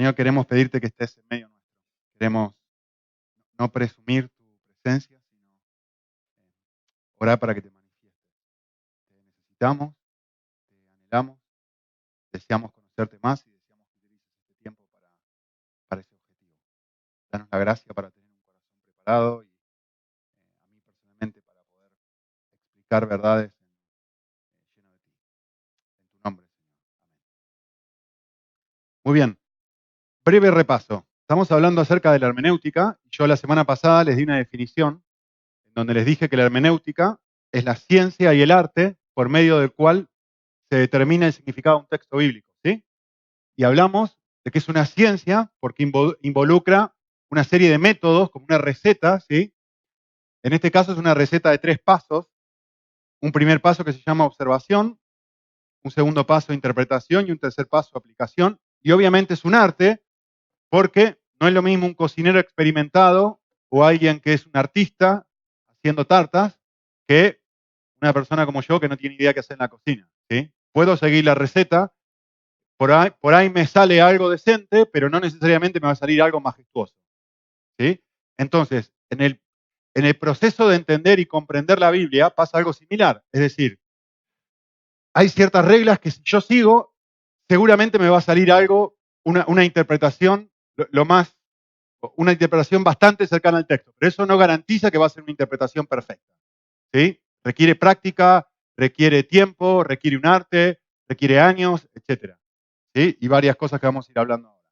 Señor, queremos pedirte que estés en medio nuestro. Queremos no presumir tu presencia, sino orar para que te manifiestes. Te necesitamos, te anhelamos, deseamos conocerte más y deseamos que utilices este tiempo para ese objetivo. Danos la gracia para tener un corazón preparado y a mí personalmente para poder explicar verdades lleno de ti. En tu nombre, Señor. Amén. Muy bien, breve repaso. Estamos hablando acerca de la hermenéutica. Yo la semana pasada les di una definición en donde les dije que la hermenéutica es la ciencia y el arte por medio del cual se determina el significado de un texto bíblico, ¿sí? Y hablamos de que es una ciencia porque involucra una serie de métodos, como una receta, ¿sí? En este caso es una receta de 3 pasos. Un primer paso que se llama observación, un segundo paso interpretación y un tercer paso aplicación. Y obviamente es un arte porque no es lo mismo un cocinero experimentado o alguien que es un artista haciendo tartas que una persona como yo que no tiene idea qué hacer en la cocina, ¿sí? Puedo seguir la receta, por ahí me sale algo decente, pero no necesariamente me va a salir algo majestuoso, ¿sí? Entonces, en el proceso de entender y comprender la Biblia pasa algo similar. Es decir, hay ciertas reglas que si yo sigo, seguramente me va a salir algo, una interpretación, lo más, una interpretación bastante cercana al texto, pero eso no garantiza que va a ser una interpretación perfecta, ¿sí? Requiere práctica, requiere tiempo, requiere un arte, requiere años, etcétera, ¿sí? Y varias cosas que vamos a ir hablando ahora.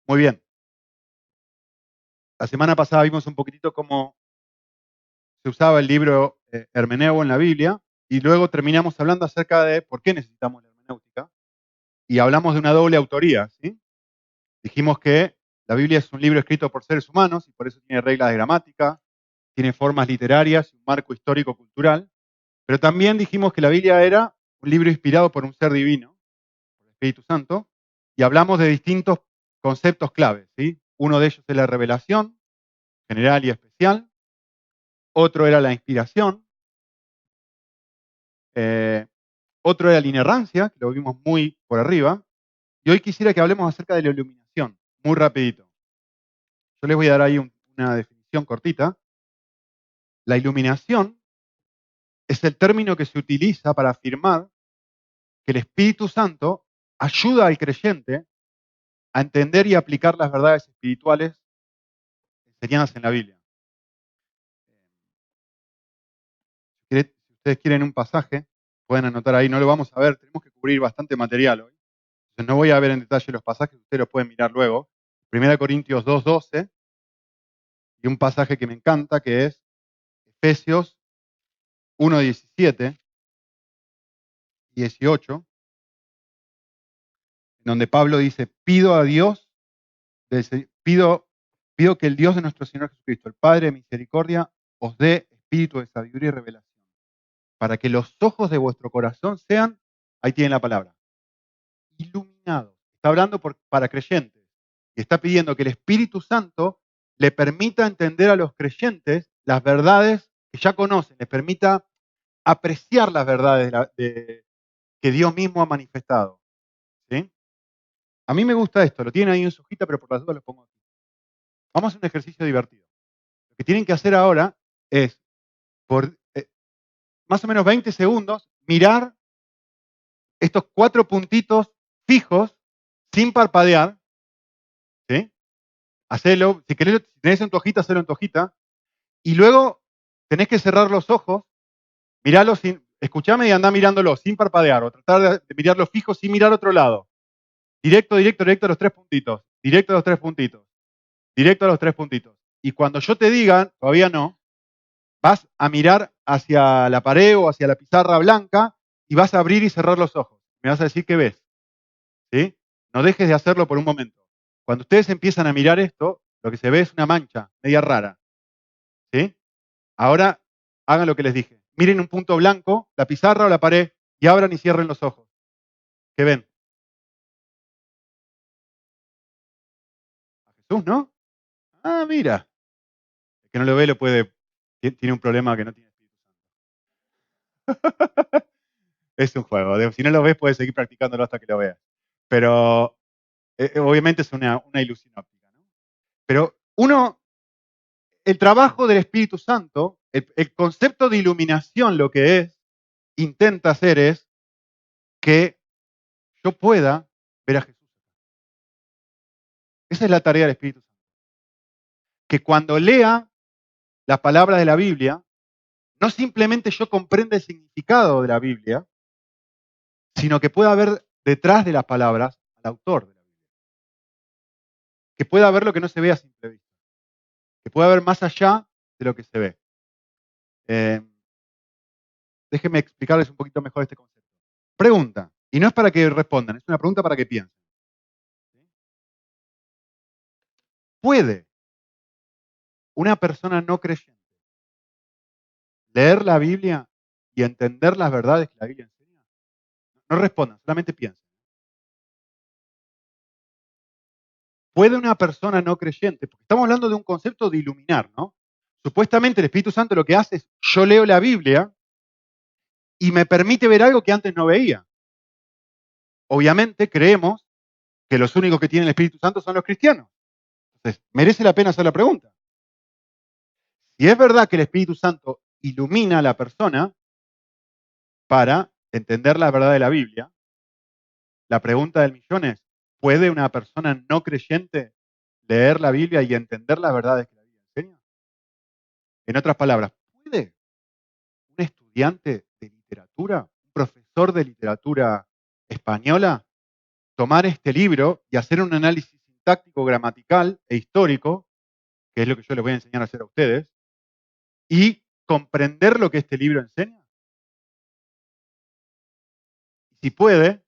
Muy bien. La semana pasada vimos un poquitito cómo se usaba el libro hermeneo en la Biblia y luego terminamos hablando acerca de por qué necesitamos la hermenéutica y hablamos de una doble autoría, ¿sí? Dijimos que la Biblia es un libro escrito por seres humanos y por eso tiene reglas de gramática, tiene formas literarias y un marco histórico-cultural, pero también dijimos que la Biblia era un libro inspirado por un ser divino, por el Espíritu Santo, y hablamos de distintos conceptos claves, ¿sí? Uno de ellos es la revelación, general y especial. Otro era la inspiración. eh, Otro era la inerrancia, que lo vimos muy por arriba. Y hoy quisiera que hablemos acerca de la iluminación, muy rapidito. Yo les voy a dar ahí una definición cortita. La iluminación es el término que se utiliza para afirmar que el Espíritu Santo ayuda al creyente a entender y aplicar las verdades espirituales enseñadas en la Biblia. Si ustedes quieren un pasaje, pueden anotar ahí, no lo vamos a ver, tenemos que cubrir bastante material hoy. Entonces no voy a ver en detalle los pasajes, ustedes los pueden mirar luego. 1 Corintios 2:12 y un pasaje que me encanta que es Efesios 1:17 y 18, en donde Pablo dice, pido a Dios, pido que el Dios de nuestro Señor Jesucristo, el Padre de misericordia, os dé espíritu de sabiduría y revelación, para que los ojos de vuestro corazón sean, ahí tienen la palabra, iluminados. Está hablando para creyentes y está pidiendo que el Espíritu Santo le permita entender a los creyentes las verdades que ya conocen, les permita apreciar las verdades que Dios mismo ha manifestado, ¿sí? A mí me gusta esto, lo tienen ahí en su hojita, pero por las dudas lo pongo aquí. Vamos a hacer un ejercicio divertido. Lo que tienen que hacer ahora es, por más o menos 20 segundos, mirar estos 4 puntitos fijos, sin parpadear, ¿sí? Hacelo, si querés, si tenés en tu hojita, hacelo en tu hojita, y luego tenés que cerrar los ojos, mirarlo escuchame y andá mirándolo, sin parpadear, o tratar de mirarlo fijo sin mirar a otro lado. Directo, directo, directo a los 3 puntitos, directo a los 3 puntitos, directo a los 3 puntitos. Y cuando yo te diga, todavía no, vas a mirar hacia la pared o hacia la pizarra blanca y vas a abrir y cerrar los ojos. Me vas a decir qué ves, ¿sí? No dejes de hacerlo por un momento. Cuando ustedes empiezan a mirar esto, lo que se ve es una mancha media rara, ¿sí? Ahora hagan lo que les dije. Miren un punto blanco, la pizarra o la pared, y abran y cierren los ojos. ¿Qué ven? A Jesús, ¿no? Ah, mira. El que no lo ve tiene un problema que no tiene Espíritu Santo. Es un juego. Si no lo ves, puedes seguir practicándolo hasta que lo veas. Pero Obviamente es una ilusión óptica, ¿no? Pero el trabajo del Espíritu Santo, el concepto de iluminación, lo que intenta hacer es que yo pueda ver a Jesús. Esa es la tarea del Espíritu Santo. Que cuando lea las palabras de la Biblia, no simplemente yo comprenda el significado de la Biblia, sino que pueda ver detrás de las palabras al autor de la Biblia. Que pueda ver lo que no se ve a simple vista. Que pueda ver más allá de lo que se ve. Déjenme explicarles un poquito mejor este concepto. Pregunta, y no es para que respondan, es una pregunta para que piensen. ¿Puede una persona no creyente leer la Biblia y entender las verdades que la Biblia enseña? No respondan, solamente piensen. ¿Puede una persona no creyente? Porque estamos hablando de un concepto de iluminar, ¿no? Supuestamente el Espíritu Santo lo que hace es, yo leo la Biblia y me permite ver algo que antes no veía. Obviamente creemos que los únicos que tienen el Espíritu Santo son los cristianos. Entonces, merece la pena hacer la pregunta. Si es verdad que el Espíritu Santo ilumina a la persona para entender la verdad de la Biblia, la pregunta del millón es, ¿puede una persona no creyente leer la Biblia y entender las verdades que la Biblia enseña? En otras palabras, ¿puede un estudiante de literatura, un profesor de literatura española, tomar este libro y hacer un análisis sintáctico, gramatical e histórico, que es lo que yo les voy a enseñar a hacer a ustedes, y comprender lo que este libro enseña? Si puede,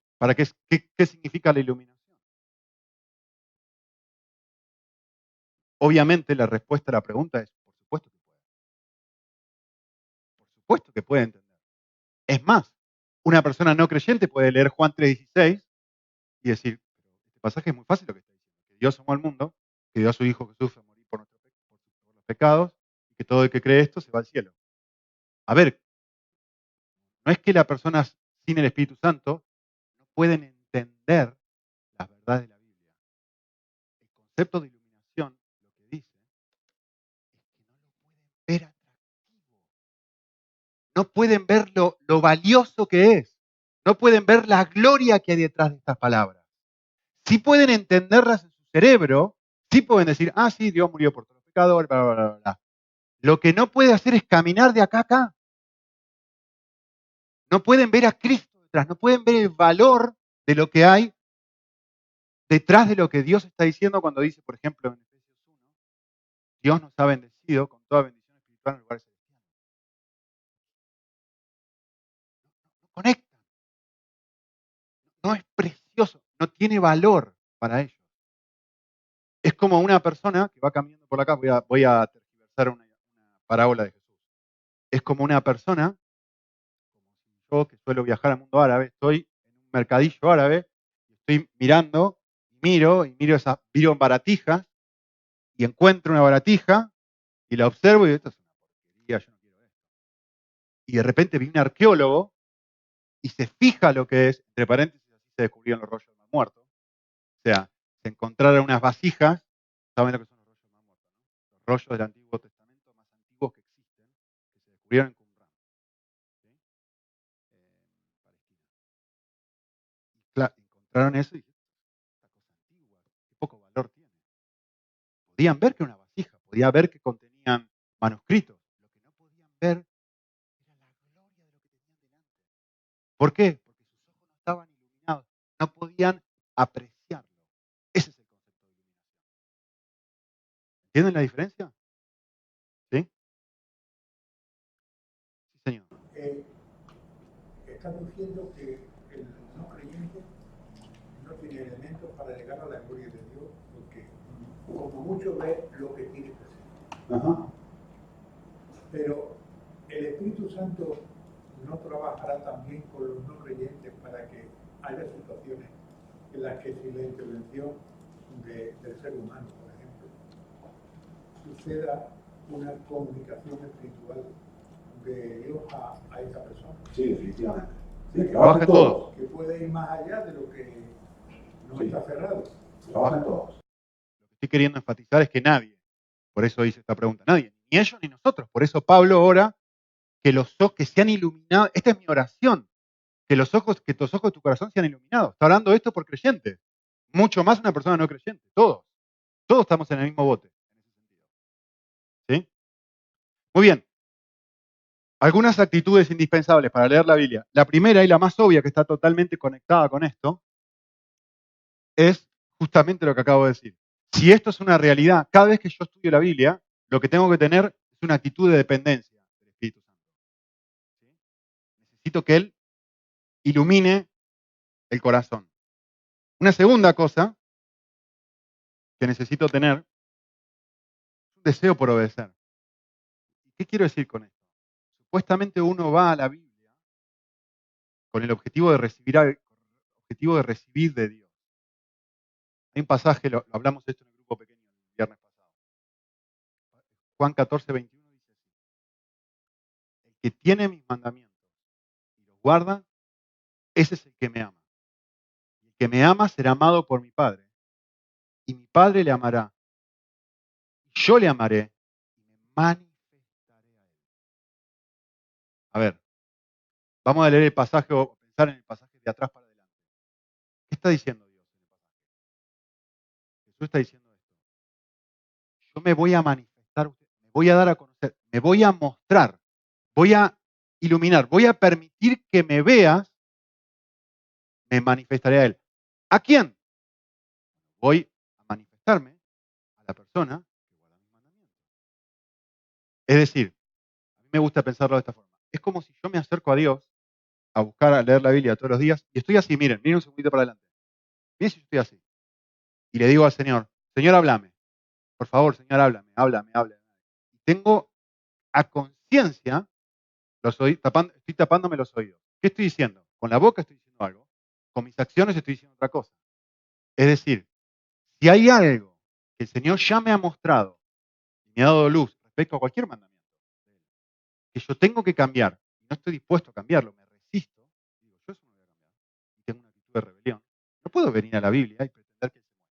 ¿qué significa la iluminación? Obviamente la respuesta a la pregunta es, por supuesto que puede. Por supuesto que puede entender. Es más, una persona no creyente puede leer Juan 3:16 y decir, pero este pasaje es muy fácil lo que está diciendo, que Dios amó al mundo, que dio a su Hijo Jesús a morir por los pecados, y que todo el que cree esto se va al cielo. A ver, no es que las personas sin el Espíritu Santo no pueden entender las verdades de la Biblia. El concepto de iluminación lo que dice es que no lo pueden ver atractivo. No pueden ver lo valioso que es. No pueden ver la gloria que hay detrás de estas palabras. Sí pueden entenderlas en su cerebro, sí pueden decir, ah, sí, Dios murió por todos los pecadores, bla, bla, bla, bla. Lo que no puede hacer es caminar de acá a acá. No pueden ver a Cristo detrás, no pueden ver el valor de lo que hay detrás de lo que Dios está diciendo cuando dice, por ejemplo, en Efesios 1, Dios nos ha bendecido con toda bendición espiritual en lugares celestiales. No conectan, no es precioso, no tiene valor para ellos. Es como una persona que va caminando por acá, voy a tergiversar una parábola de Jesús. Es como una persona, como yo que suelo viajar al mundo árabe, estoy en un mercadillo árabe, estoy mirando, miro baratijas y encuentro una baratija y la observo y digo, esto es una porquería, yo no quiero esto. Y de repente viene un arqueólogo y se fija lo que es, entre paréntesis, así se descubrieron los rollos del Mar Muerto. O sea, se encontraron unas vasijas, ¿saben lo que son los rollos del Mar Muerto? ¿No? Los rollos del Antiguo Testamento más antiguos que existen, que se descubrieron en Qumran, ¿sí? Palestina. Y claro, encontraron eso y dijeron, esta cosa antigua, qué poco valor tiene. Podían ver que era una vasija, podían ver que contenían manuscritos. Lo que no podían ver era la gloria de lo que tenían delante. ¿Por qué? Porque sus ojos no estaban iluminados, no podían apreciarlo. Ese es el concepto de iluminación. ¿Entienden la diferencia? ¿Sí? Sí, señor. Eh, Está diciendo que el no creyente no tiene elementos para llegar a la gloria de Dios, porque como mucho ve lo que tiene que ser. Ajá. Pero el Espíritu Santo no trabajará también con los no creyentes para que haya situaciones en las que sin la intervención del ser humano, por ejemplo, suceda una comunicación espiritual de Dios a esa persona. Sí, definitivamente. Sí, que trabajen todos. Que puede ir más allá de lo que no está cerrado. Trabajan todos. Lo que estoy queriendo enfatizar es que nadie, por eso hice esta pregunta, nadie, ni ellos ni nosotros. Por eso Pablo ora que los ojos que sean iluminados, esta es mi oración, que los ojos de tu corazón sean iluminados. Está hablando esto por creyentes, mucho más una persona no creyente, todos estamos en el mismo bote, en ese sentido. ¿Sí? Muy bien. Algunas actitudes indispensables para leer la Biblia. La primera y la más obvia, que está totalmente conectada con esto, es justamente lo que acabo de decir. Si esto es una realidad, cada vez que yo estudio la Biblia, lo que tengo que tener es una actitud de dependencia del Espíritu Santo. ¿Sí? Necesito que Él ilumine el corazón. Una segunda cosa que necesito tener es un deseo por obedecer. ¿Y qué quiero decir con esto? Supuestamente uno va a la Biblia con el objetivo de recibir de Dios. Hay un pasaje, lo hablamos esto en el grupo pequeño el viernes pasado. Juan 14:21 dice así: el que tiene mis mandamientos y los guarda, ese es el que me ama. El que me ama será amado por mi Padre, y mi Padre le amará. Y yo le amaré y me manifestaré a él. A ver, vamos a leer el pasaje o pensar en el pasaje de atrás para adelante. ¿Qué está diciendo Dios en el pasaje? Jesús está diciendo esto: yo me voy a manifestar a usted, me voy a dar a conocer, me voy a mostrar, voy a iluminar, voy a permitir que me veas, me manifestaré a él. ¿A quién? Voy a manifestarme a la persona que guarda mis mandamientos. Es decir, a mí me gusta pensarlo de esta forma. Es como si yo me acerco a Dios a buscar, a leer la Biblia todos los días y estoy así, miren un segundito para adelante. Miren si yo estoy así. Y le digo al Señor: Señor, háblame. Por favor, Señor, háblame. Y tengo a conciencia, estoy tapándome los oídos. ¿Qué estoy diciendo? Con la boca estoy diciendo algo, con mis acciones estoy diciendo otra cosa. Es decir, si hay algo que el Señor ya me ha mostrado y me ha dado luz respecto a cualquier mandamiento, que yo tengo que cambiar, y no estoy dispuesto a cambiarlo, me resisto, digo, yo eso no voy a cambiar, y tengo una actitud de rebelión, no puedo venir a la Biblia y pretender que Él se muestre.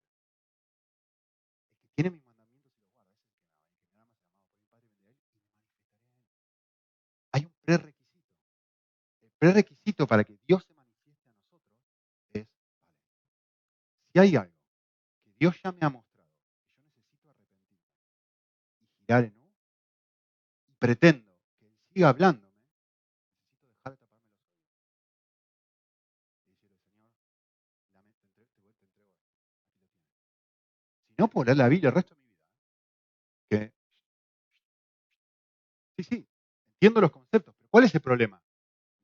El que tiene mis mandamientos y los guarda, ese es el que me ama, el que me ama, por mi Padre vendré a Él y me manifestaré a Él. Hay un prerequisito. El prerequisito para que Dios se manifieste a nosotros es, vale, si hay algo que Dios ya me ha mostrado, que yo necesito arrepentirme y girar en U, y pretendo que Él siga hablándome, necesito dejar de taparme los oídos y decirle: Señor, te entrego esto, aquí lo tienes. Si no, puedo leer la Biblia el resto de mi vida. Que, sí, entiendo los conceptos, pero ¿cuál es el problema?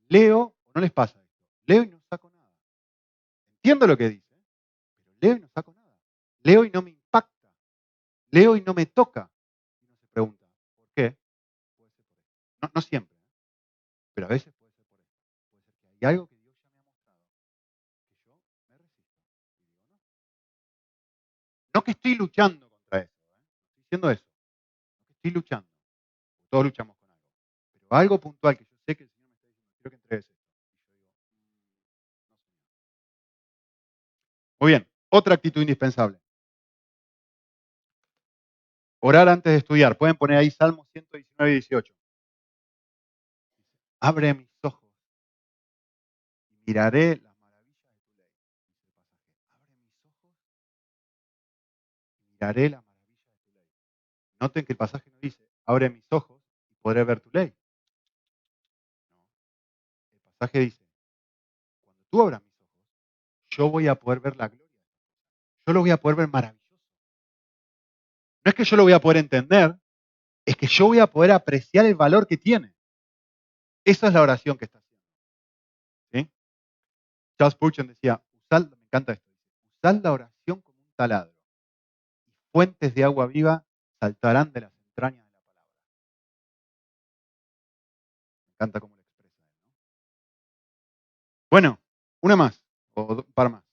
Leo, o no les pasa esto, leo y no saco nada. Entiendo lo que dice, pero leo y no saco nada. Leo y no me impacta. Leo y no me toca. Y uno se pregunta, ¿por qué? Puede ser por esto. No siempre, ¿eh? Pero a veces puede ser por esto. Puede ser que hay algo que Dios ya me ha mostrado, que yo me resisto. Y digo, no. No que estoy luchando contra eso, ¿eh? No estoy diciendo eso. No que estoy luchando. Todos luchamos con algo. Pero algo puntual que yo sé que el Señor me está diciendo: quiero que entregues esto. Y yo digo, no, Señor. Muy bien, otra actitud indispensable: orar antes de estudiar. Pueden poner ahí Salmos 119 y 18. Abre mis ojos y miraré las maravillas de tu ley. Dice el pasaje. Abre mis ojos y miraré las maravillas de tu ley. Noten que el pasaje no dice: abre mis ojos y podré ver tu ley. No. El pasaje dice: cuando tú abras mis ojos, yo voy a poder ver la gloria. Yo lo voy a poder ver maravilloso. No es que yo lo voy a poder entender, es que yo voy a poder apreciar el valor que tiene. Esa es la oración que está haciendo. ¿Sí? Charles Spurgeon decía: me encanta esto, usad la oración como un taladro, y fuentes de agua viva saltarán de las entrañas de la palabra. Me encanta cómo lo expresa él, ¿no? Bueno, una más, o un par más.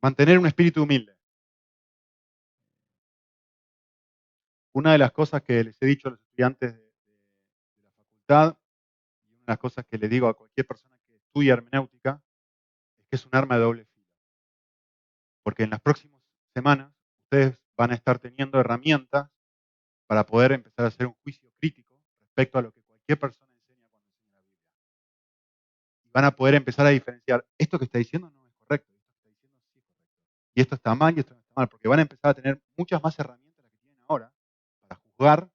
Mantener un espíritu humilde. Una de las cosas que les he dicho a los estudiantes de la facultad, y una de las cosas que le digo a cualquier persona que estudia hermenéutica, es que es un arma de doble filo. Porque en las próximas semanas ustedes van a estar teniendo herramientas para poder empezar a hacer un juicio crítico respecto a lo que cualquier persona enseña cuando enseña la Biblia. Y van a poder empezar a diferenciar, esto que está diciendo no es correcto, esto que está diciendo sí es correcto. Y esto está mal y esto no está mal, porque van a empezar a tener muchas más herramientas de las que tienen ahora para juzgar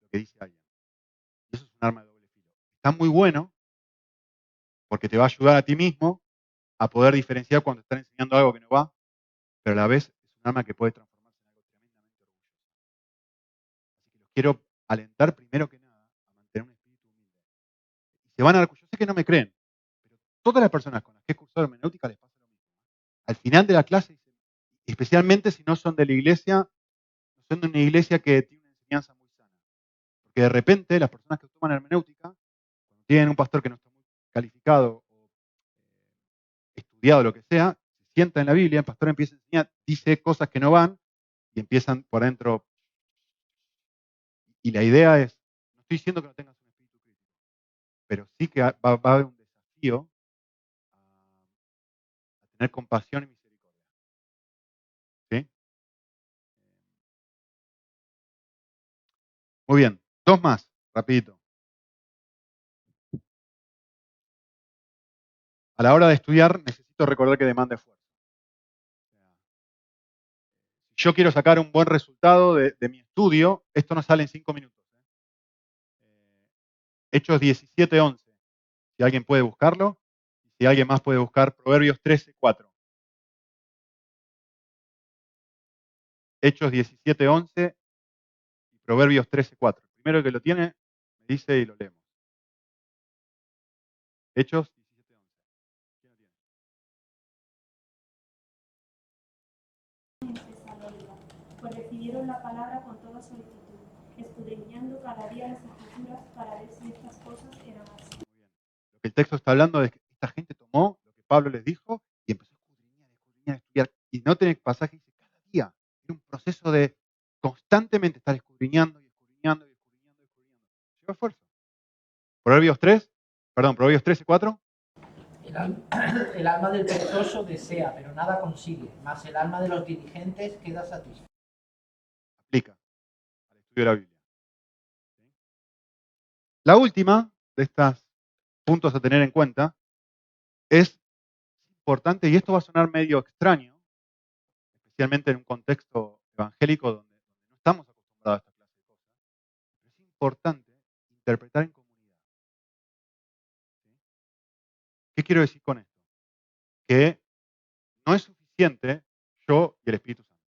lo que dice alguien. Y eso es un arma de doble filo. Está muy bueno porque te va a ayudar a ti mismo a poder diferenciar cuando están enseñando algo que no va, pero a la vez es un arma que puede transformarse en algo tremendamente orgulloso. Así que los quiero alentar primero que nada a mantener un espíritu humilde. Y se van a dar, yo sé que no me creen, pero todas las personas con las que he cursado hermenéutica les pasa lo mismo. Al final de la clase, especialmente si no son de la iglesia, no son de una iglesia que tiene una enseñanza muy sana. Porque de repente las personas que toman hermenéutica, cuando tienen un pastor que no está muy calificado o estudiado, lo que sea, se sienta en la Biblia, el pastor empieza a enseñar, dice cosas que no van y empiezan por dentro. Y la idea es, no estoy diciendo que no tengas un espíritu crítico, pero sí que va a haber un desafío a tener compasión y misericordia. ¿Sí? Muy bien, dos más, rapidito. A la hora de estudiar necesito recordar que demanda esfuerzo. Si yo quiero sacar un buen resultado de mi estudio, esto no sale en 5 minutos. Hechos 17:11. Si alguien puede buscarlo, si alguien más puede buscar Proverbios 13:4. Hechos 17:11 y Proverbios 13:4. El primero que lo tiene, me dice y lo leemos. Hechos 17:11. ¿Quién lo tiene? En Tesalónica, pues recibieron la palabra con toda solicitud, escudriñando cada día las escrituras para ver si estas cosas eran así. Muy bien. Lo que el texto está hablando es que esta gente tomó lo que Pablo les dijo y empezó a escudriñar, estudiar. Y no tenés pasajes cada día. Era un proceso de constantemente estar escudriñando y escudriñando y escudriñando y escudriñando. Lleva esfuerzo. Proverbios 13:4. El alma del perezoso desea, pero nada consigue, mas el alma de los diligentes queda satisfecha. Aplica al estudio de la Biblia. ¿Sí? La última de estos puntos a tener en cuenta es importante, y esto va a sonar medio extraño, especialmente en un contexto evangélico donde no estamos acostumbrados a esta clase de cosas, pero es importante interpretar en comunidad. ¿Sí? ¿Qué quiero decir con esto? Que no es suficiente yo y el Espíritu Santo.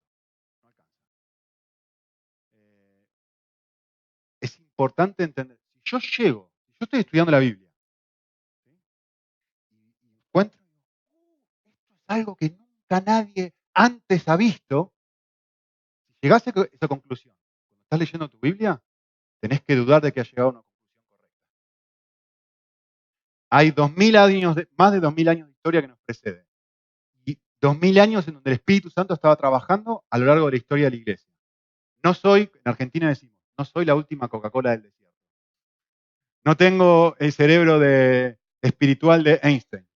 No alcanza. Eh, es importante entender, si yo llego, si yo estoy estudiando la Biblia, ¿sí? y encuentro, esto es algo que nunca nadie antes ha visto, si llegás a esa conclusión, cuando estás leyendo tu Biblia, tenés que dudar de que has llegado a una conclusión correcta. Hay 2000 años, más de 2000 años de historia que nos preceden. Y 2000 años en donde el Espíritu Santo estaba trabajando a lo largo de la historia de la iglesia. No soy, en Argentina decimos, no soy la última Coca-Cola del desierto. No tengo el cerebro espiritual de Einstein.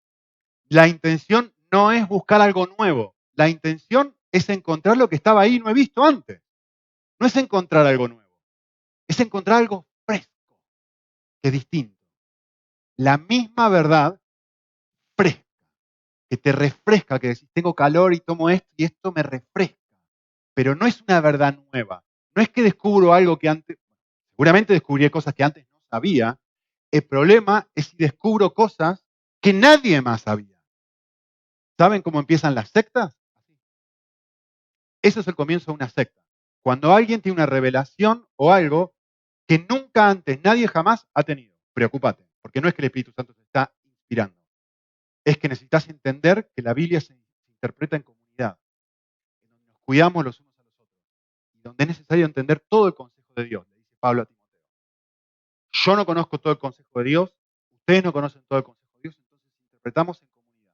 La intención no es buscar algo nuevo. La intención es encontrar lo que estaba ahí y no he visto antes. No es encontrar algo nuevo. Es encontrar algo fresco, que es distinto. La misma verdad fresca, que te refresca, que decís, tengo calor y tomo esto y esto me refresca. Pero no es una verdad nueva. No es que descubro algo que antes, seguramente descubrí cosas que antes no sabía. El problema es si descubro cosas que nadie más sabía. ¿Saben cómo empiezan las sectas? Eso es el comienzo de una secta. Cuando alguien tiene una revelación o algo que nunca antes, nadie jamás ha tenido. Preocúpate, porque no es que el Espíritu Santo te está inspirando. Es que necesitas entender que la Biblia se interpreta en comunidad, en donde nos cuidamos los unos a los otros, y donde es necesario entender todo el consejo de Dios, le dice Pablo a Timoteo. Yo no conozco todo el consejo de Dios, ustedes no conocen todo el consejo de Dios, entonces interpretamos en comunidad.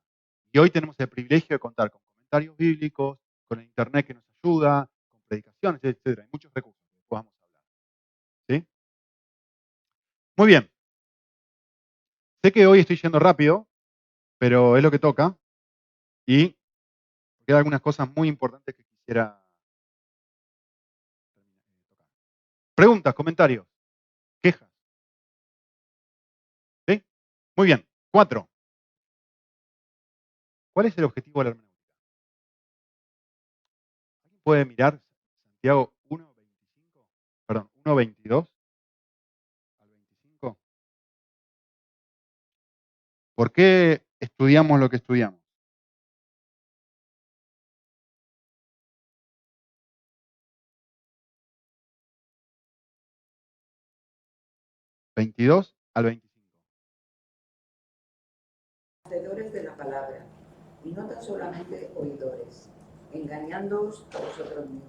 Y hoy tenemos el privilegio de contar con comentarios bíblicos, con el internet que nos ayuda, con predicaciones, etcétera. Hay muchos recursos que podamos hablar. ¿Sí? Muy bien. Sé que hoy estoy yendo rápido, pero es lo que toca. Y porque quedan algunas cosas muy importantes que quisiera tocar. Preguntas, comentarios, quejas. ¿Sí? Muy bien. 4. ¿Cuál es el objetivo de la hermenéutica? ¿Alguien puede mirar Santiago 1:25? Perdón, 1:22 al 25. ¿Por qué estudiamos lo que estudiamos? 22 al 25. Hacedores de la palabra, y no tan solamente oidores, engañándoos a vosotros mismos.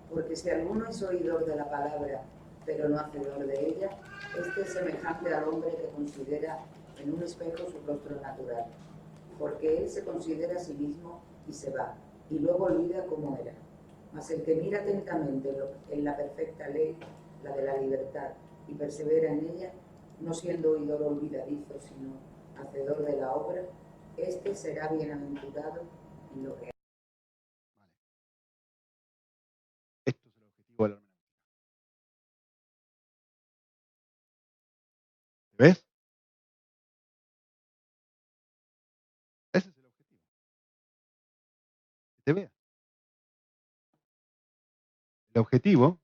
Porque si alguno es oidor de la palabra, pero no hacedor de ella, este es semejante al hombre que considera en un espejo su rostro natural. Porque él se considera a sí mismo y se va, y luego olvida cómo era. Mas el que mira atentamente en la perfecta ley, la de la libertad, y persevera en ella, no siendo oidor olvidadizo, sino hacedor de la obra, este será bienaventurado en lo que hace. Vale. Esto es el objetivo de la hermenéutica. ¿Ves? Ese es el objetivo. Que te vea. El objetivo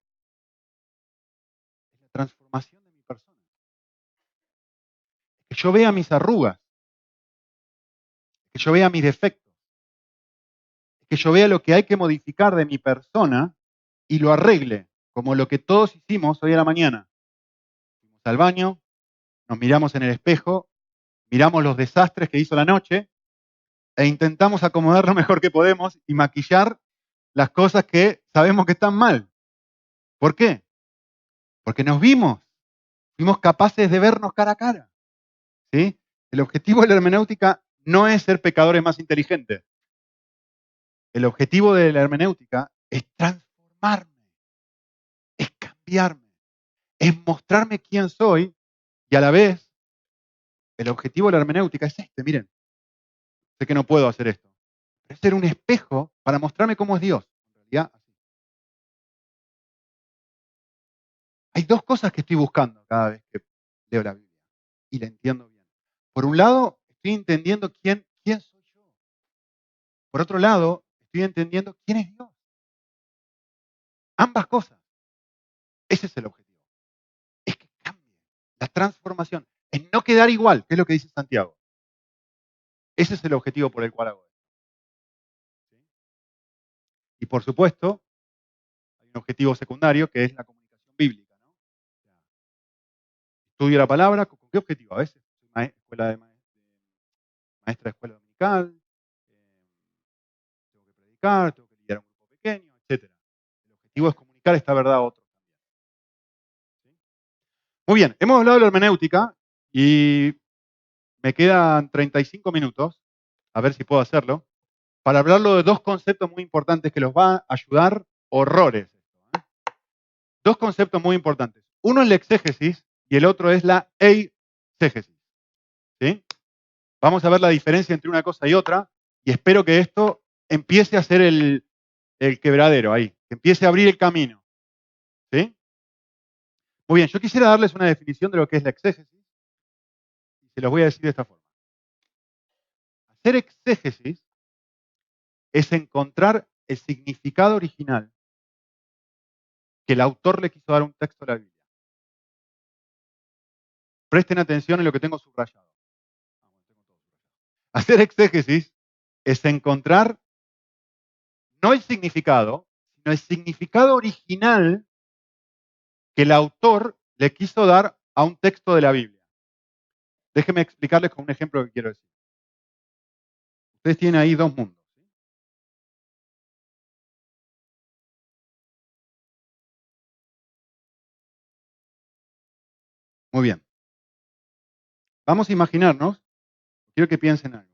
es la transformación de mi persona. Que yo vea mis arrugas. Que yo vea mis defectos. Que yo vea lo que hay que modificar de mi persona y lo arregle, como lo que todos hicimos hoy a la mañana. Fuimos al baño, nos miramos en el espejo, miramos los desastres que hizo la noche e intentamos acomodar lo mejor que podemos y maquillar las cosas que sabemos que están mal. ¿Por qué? Porque nos vimos, fuimos capaces de vernos cara a cara. ¿Sí? El objetivo de la hermenéutica no es ser pecadores más inteligentes. El objetivo de la hermenéutica es transformarme, es cambiarme, es mostrarme quién soy y a la vez el objetivo de la hermenéutica es este, miren, sé que no puedo hacer esto, pero es ser un espejo para mostrarme cómo es Dios. En realidad, así. Hay dos cosas que estoy buscando cada vez que leo la Biblia y la entiendo bien. Por un lado, estoy entendiendo quién soy yo. Por otro lado, estoy entendiendo quién es Dios. Ambas cosas. Ese es el objetivo. Es que cambie. La transformación. Es no quedar igual, que es lo que dice Santiago. Ese es el objetivo por el cual hago esto. ¿Sí? Y por supuesto, hay un objetivo secundario que es la comunicación bíblica, ¿no? O sea, estudio la palabra, ¿con qué objetivo? A veces soy maestra de escuela dominical, tengo que predicar, tengo que liderar un grupo pequeño, etc. El objetivo es comunicar esta verdad a otros también. ¿Sí? Muy bien, hemos hablado de la hermenéutica y me quedan 35 minutos, a ver si puedo hacerlo, para hablarlo de dos conceptos muy importantes que los va a ayudar horrores. Dos conceptos muy importantes. Uno es la exégesis y el otro es la eisegesis. ¿Sí? Vamos a ver la diferencia entre una cosa y otra y espero que esto empiece a ser el quebradero ahí, que empiece a abrir el camino. ¿Sí? Muy bien, yo quisiera darles una definición de lo que es la exégesis y se los voy a decir de esta forma. Hacer exégesis es encontrar el significado original que el autor le quiso dar a un texto de la Biblia. Presten atención en lo que tengo subrayado. Hacer exégesis es encontrar no el significado, sino el significado original que el autor le quiso dar a un texto de la Biblia. Déjenme explicarles con un ejemplo que quiero decir. Ustedes tienen ahí dos mundos. ¿Sí? Muy bien. Vamos a imaginarnos, quiero que piensen algo.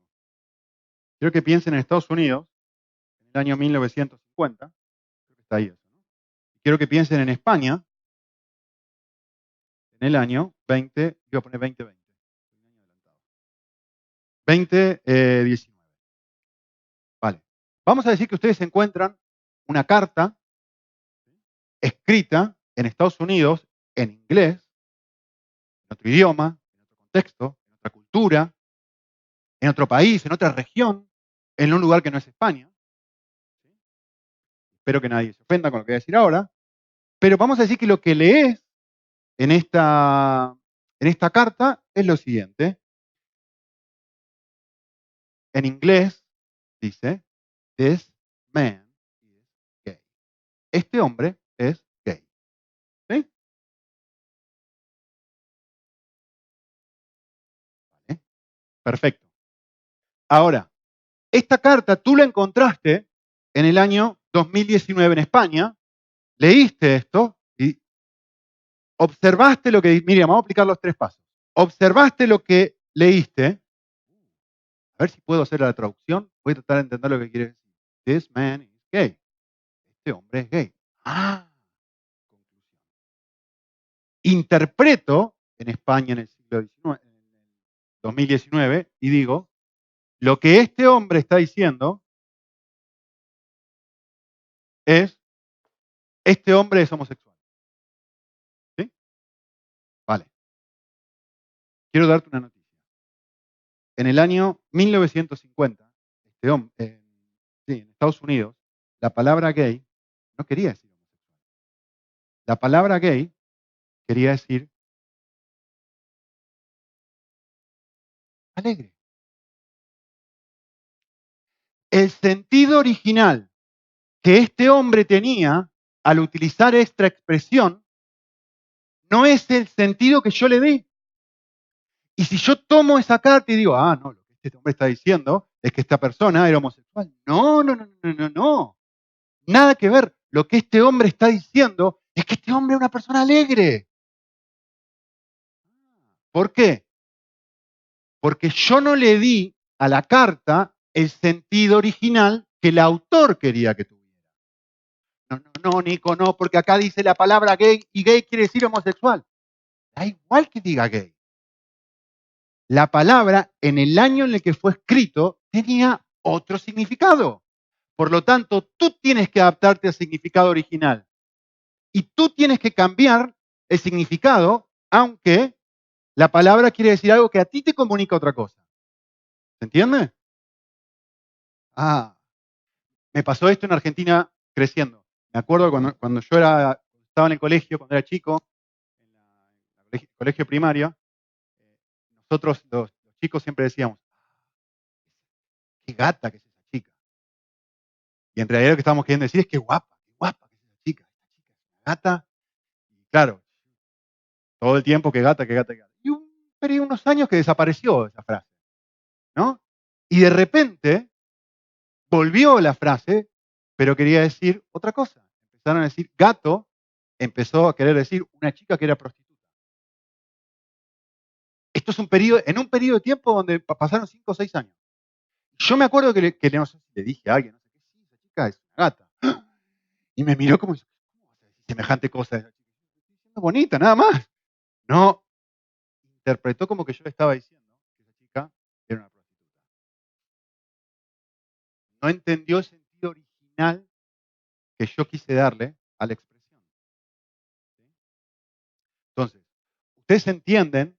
Quiero que piensen en Estados Unidos, en el año 1950, creo que está ahí eso, ¿no? Quiero que piensen en España, en el año 20, iba a poner 2020, 2019. Vale. Vamos a decir que ustedes encuentran una carta escrita en Estados Unidos en inglés, en otro idioma, en otro contexto, en otra cultura, en otro país, en otra región, en un lugar que no es España. Espero que nadie se ofenda con lo que voy a decir ahora. Pero vamos a decir que lo que lees en esta carta es lo siguiente. En inglés dice, this man is gay. Este hombre es gay. ¿Sí? ¿Vale? Perfecto. Ahora, esta carta tú la encontraste en el año 2019 en España, leíste esto y observaste lo que... Miriam, vamos a aplicar los 3 pasos. Observaste lo que leíste. A ver si puedo hacer la traducción. Voy a tratar de entender lo que quiere decir. This man is gay. Este hombre es gay. Ah, conclusión. Interpreto en España en el siglo XIX, en el 2019, y digo, lo que este hombre está diciendo es, este hombre es homosexual. ¿Sí? Vale. Quiero darte una noticia. En el año 1950, en Estados Unidos, la palabra gay no quería decir homosexual. La palabra gay quería decir alegre. El sentido original que este hombre tenía al utilizar esta expresión no es el sentido que yo le di. Y si yo tomo esa carta y digo, no, lo que este hombre está diciendo es que esta persona era homosexual. No, no, no, no, no, no. Nada que ver. Lo que este hombre está diciendo es que este hombre es una persona alegre. ¿Por qué? Porque yo no le di a la carta el sentido original que el autor quería que tuviera. No, no, no, Nico, no, porque acá dice la palabra gay y gay quiere decir homosexual. Da igual que diga gay. La palabra en el año en el que fue escrito tenía otro significado. Por lo tanto, tú tienes que adaptarte al significado original. Y tú tienes que cambiar el significado, aunque la palabra quiere decir algo que a ti te comunica otra cosa. ¿Se entiende? Me pasó esto en Argentina creciendo. Me acuerdo cuando yo estaba en el colegio, cuando era chico, en el colegio primario, nosotros los chicos siempre decíamos, qué gata que es esa chica. Y en realidad lo que estábamos queriendo decir es que guapa que es esa chica. Esta chica es una gata. Y claro, todo el tiempo que gata, que gata, que gata. Y unos años que desapareció esa frase, ¿no? Y de repente volvió la frase, pero quería decir otra cosa. Empezaron a decir gato, empezó a querer decir una chica que era prostituta. Esto es en un periodo de tiempo donde pasaron 5 o 6 años. Yo me acuerdo que no sé si le dije a alguien, no sé qué, sí, esa chica es una gata. Y me miró como, ¿cómo vas a decir semejante cosa? Estoy diciendo bonita, nada más. No, interpretó como que yo le estaba diciendo que esa chica era una prostituta. No entendió el sentido original que yo quise darle a la expresión. ¿Sí? Entonces, ustedes entienden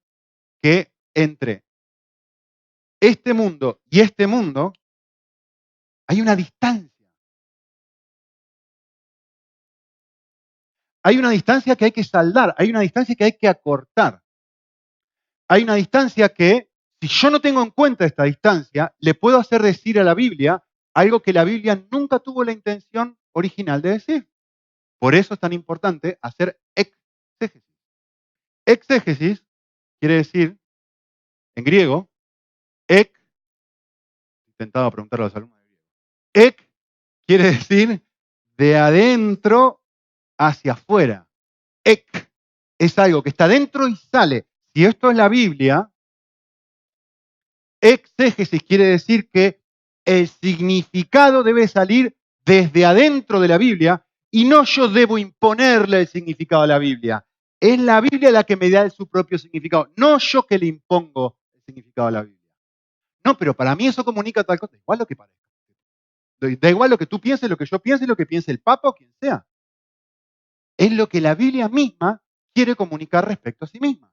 que entre este mundo y este mundo hay una distancia. Hay una distancia que hay que saldar, hay una distancia que hay que acortar. Hay una distancia que, si yo no tengo en cuenta esta distancia, le puedo hacer decir a la Biblia algo que la Biblia nunca tuvo la intención original de decir. Por eso es tan importante hacer exégesis. Exégesis quiere decir, en griego, intentaba preguntarle a los alumnos de griego. Quiere decir de adentro hacia afuera. Es algo que está dentro y sale. Si esto es la Biblia, exégesis quiere decir que el significado debe salir desde adentro de la Biblia y no yo debo imponerle el significado a la Biblia. Es la Biblia la que me da su propio significado, no yo que le impongo el significado a la Biblia. No, pero para mí eso comunica tal cosa, igual lo que parece. Da igual lo que tú pienses, lo que yo piense, lo que piense el Papa o quien sea. Es lo que la Biblia misma quiere comunicar respecto a sí misma.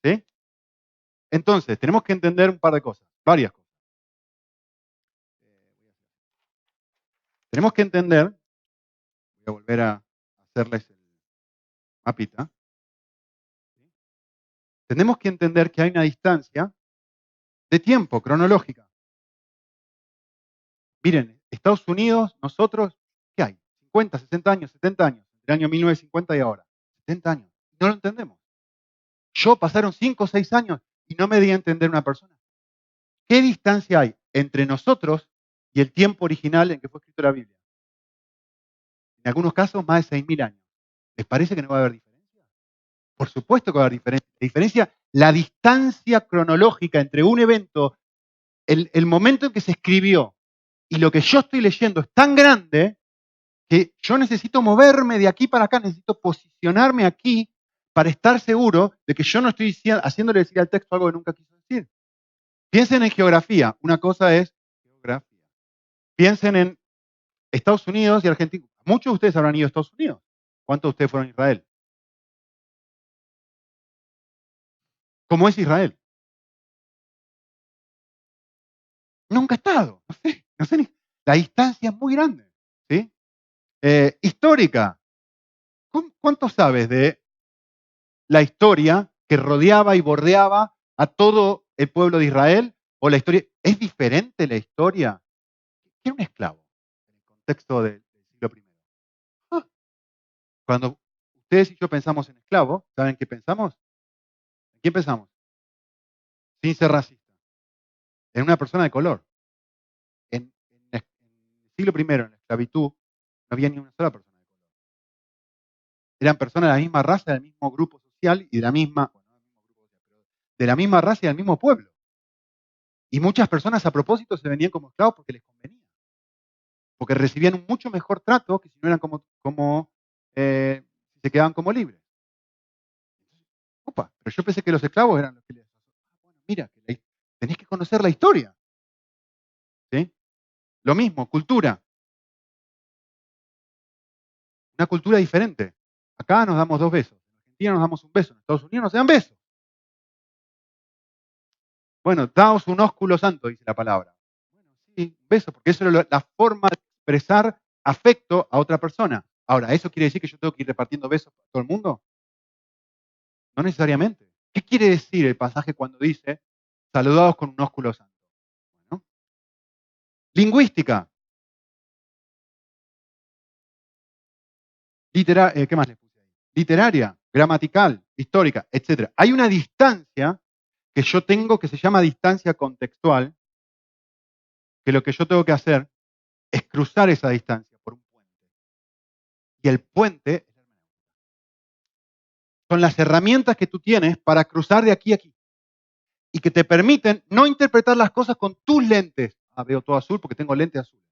¿Sí? Entonces, tenemos que entender un par de cosas, varias cosas. Tenemos que entender, voy a volver a hacerles el mapita. Tenemos que entender que hay una distancia de tiempo cronológica. Miren, Estados Unidos, nosotros, ¿qué hay? 50, 60 años, 70 años, entre el año 1950 y ahora. 70 años. No lo entendemos. Yo pasaron 5 o 6 años y no me di a entender una persona. ¿Qué distancia hay entre nosotros y el tiempo original en que fue escrita la Biblia? En algunos casos, más de 6.000 años. ¿Les parece que no va a haber diferencia? Por supuesto que va a haber diferencia. La diferencia, la distancia cronológica entre un evento, el momento en que se escribió y lo que yo estoy leyendo es tan grande que yo necesito moverme de aquí para acá, necesito posicionarme aquí para estar seguro de que yo no estoy haciéndole decir al texto algo que nunca quiso decir. Piensen en geografía. Una cosa es geografía. Piensen en Estados Unidos y Argentina. Muchos de ustedes habrán ido a Estados Unidos. ¿Cuántos de ustedes fueron a Israel? ¿Cómo es Israel? Nunca he estado. No sé la distancia es muy grande. ¿Sí? Histórica. ¿Cuánto sabes de la historia que rodeaba y bordeaba a todo el pueblo de Israel? ¿O la historia? ¿Es diferente la historia? ¿Qué era un esclavo en el contexto del siglo I? Ah, Cuando ustedes y yo pensamos en esclavo, ¿saben qué pensamos? ¿En quién pensamos? Sin ser racista. En una persona de color. En el siglo I, en la esclavitud, no había ni una sola persona de color. Eran personas de la misma raza, del mismo grupo social y de la misma, bueno, no del mismo grupo social, pero de la misma raza y del mismo pueblo. Y muchas personas a propósito se venían como esclavos porque les convenía. Porque recibían un mucho mejor trato que si no eran si se quedaban como libres. Opa, pero yo pensé que los esclavos eran los que les... Bueno, mira, tenés que conocer la historia. ¿Sí? Lo mismo, cultura. Una cultura diferente. Acá nos damos 2 besos. En Argentina nos damos un beso. En Estados Unidos no se dan besos. Bueno, daos un ósculo santo, dice la palabra. Bueno, sí, un beso, porque eso es la forma de expresar afecto a otra persona. Ahora, ¿eso quiere decir que yo tengo que ir repartiendo besos a todo el mundo? No necesariamente. ¿Qué quiere decir el pasaje cuando dice saludados con un ósculo santo? Bueno, lingüística. ¿Qué más les puse ahí? Literaria, gramatical, histórica, etc. Hay una distancia que yo tengo que se llama distancia contextual, que lo que yo tengo que hacer es cruzar esa distancia por un puente. Y el puente son las herramientas que tú tienes para cruzar de aquí a aquí y que te permiten no interpretar las cosas con tus lentes. Ah, veo todo azul porque tengo lentes azules.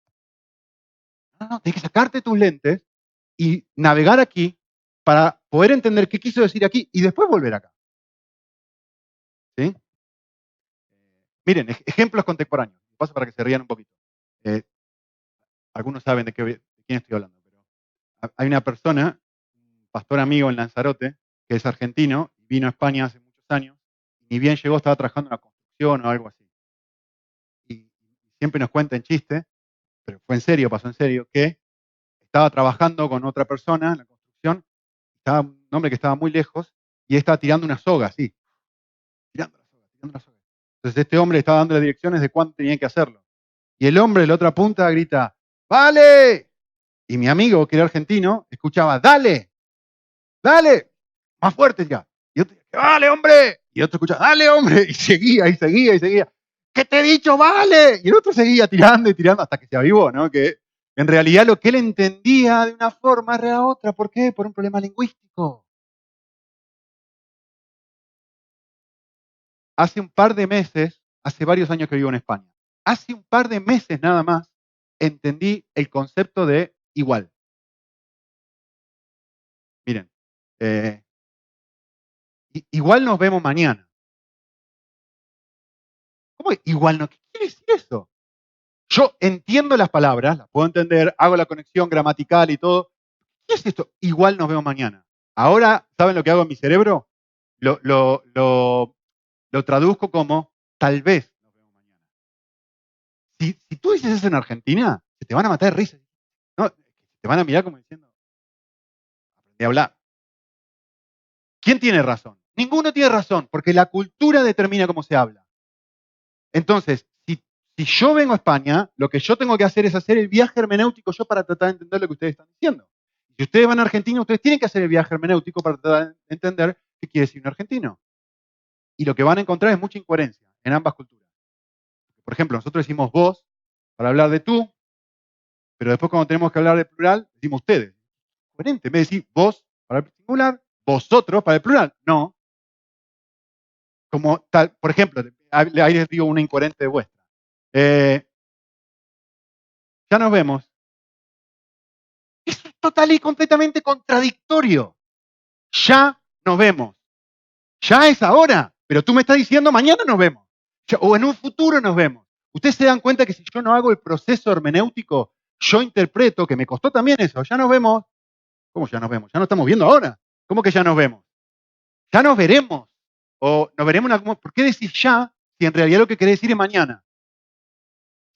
No, tienes que sacarte tus lentes y navegar aquí para poder entender qué quiso decir aquí y después volver acá. ¿Sí? Miren, ejemplos contemporáneos. Paso para que se rían un poquito. Algunos saben de quién estoy hablando, pero hay una persona, un pastor amigo en Lanzarote, que es argentino, vino a España hace muchos años, y ni bien llegó estaba trabajando en una construcción o algo así. Y siempre nos cuenta en chiste, pero fue en serio, pasó en serio, que estaba trabajando con otra persona en la construcción, estaba un hombre que estaba muy lejos, y él estaba tirando una soga, así, tirando la soga, tirando la soga. Entonces este hombre estaba dando las direcciones de cuándo tenían que hacerlo. Y el hombre de la otra punta grita, ¡vale! Y mi amigo, que era argentino, escuchaba, ¡dale! ¡Dale! Más fuerte ya. Y otro, ¡vale, hombre! Y otro escuchaba, ¡dale, hombre! Y seguía, y seguía, y seguía. ¿Qué te he dicho? ¡Vale! Y el otro seguía tirando y tirando hasta que se avivó, ¿no? Que en realidad lo que él entendía de una forma era otra. ¿Por qué? Por un problema lingüístico. Hace un par de meses, hace varios años que vivo en España, hace un par de meses nada más, entendí el concepto de igual. Miren, igual nos vemos mañana. ¿Cómo igual no? ¿Qué quiere decir eso? Yo entiendo las palabras, las puedo entender, hago la conexión gramatical y todo. ¿Qué es esto? Igual nos vemos mañana. Ahora, ¿saben lo que hago en mi cerebro? Lo traduzco como tal vez nos vemos mañana. Si tú dices eso en Argentina, se te van a matar de risa. ¿No? Te van a mirar como diciendo, aprendí a hablar. ¿Quién tiene razón? Ninguno tiene razón, porque la cultura determina cómo se habla. Entonces, si yo vengo a España, lo que yo tengo que hacer es hacer el viaje hermenéutico yo para tratar de entender lo que ustedes están diciendo. Si ustedes van a Argentina, ustedes tienen que hacer el viaje hermenéutico para tratar de entender qué quiere decir un argentino. Y lo que van a encontrar es mucha incoherencia en ambas culturas. Por ejemplo, nosotros decimos vos para hablar de tú, pero después cuando tenemos que hablar de plural, decimos ustedes. Coherente, en vez de decir vos para el singular, vosotros para el plural. No. Como tal, por ejemplo, ahí les digo una incoherente vuestra. Ya nos vemos. Es total y completamente contradictorio. Ya nos vemos. Ya es ahora, pero tú me estás diciendo mañana nos vemos. O en un futuro nos vemos. Ustedes se dan cuenta que si yo no hago el proceso hermenéutico, yo interpreto, que me costó también eso, ya nos vemos. ¿Cómo ya nos vemos? Ya nos estamos viendo ahora. ¿Cómo que ya nos vemos? Ya nos veremos. O nos veremos en algún momento. ¿Por qué decir ya si en realidad lo que quiere decir es mañana?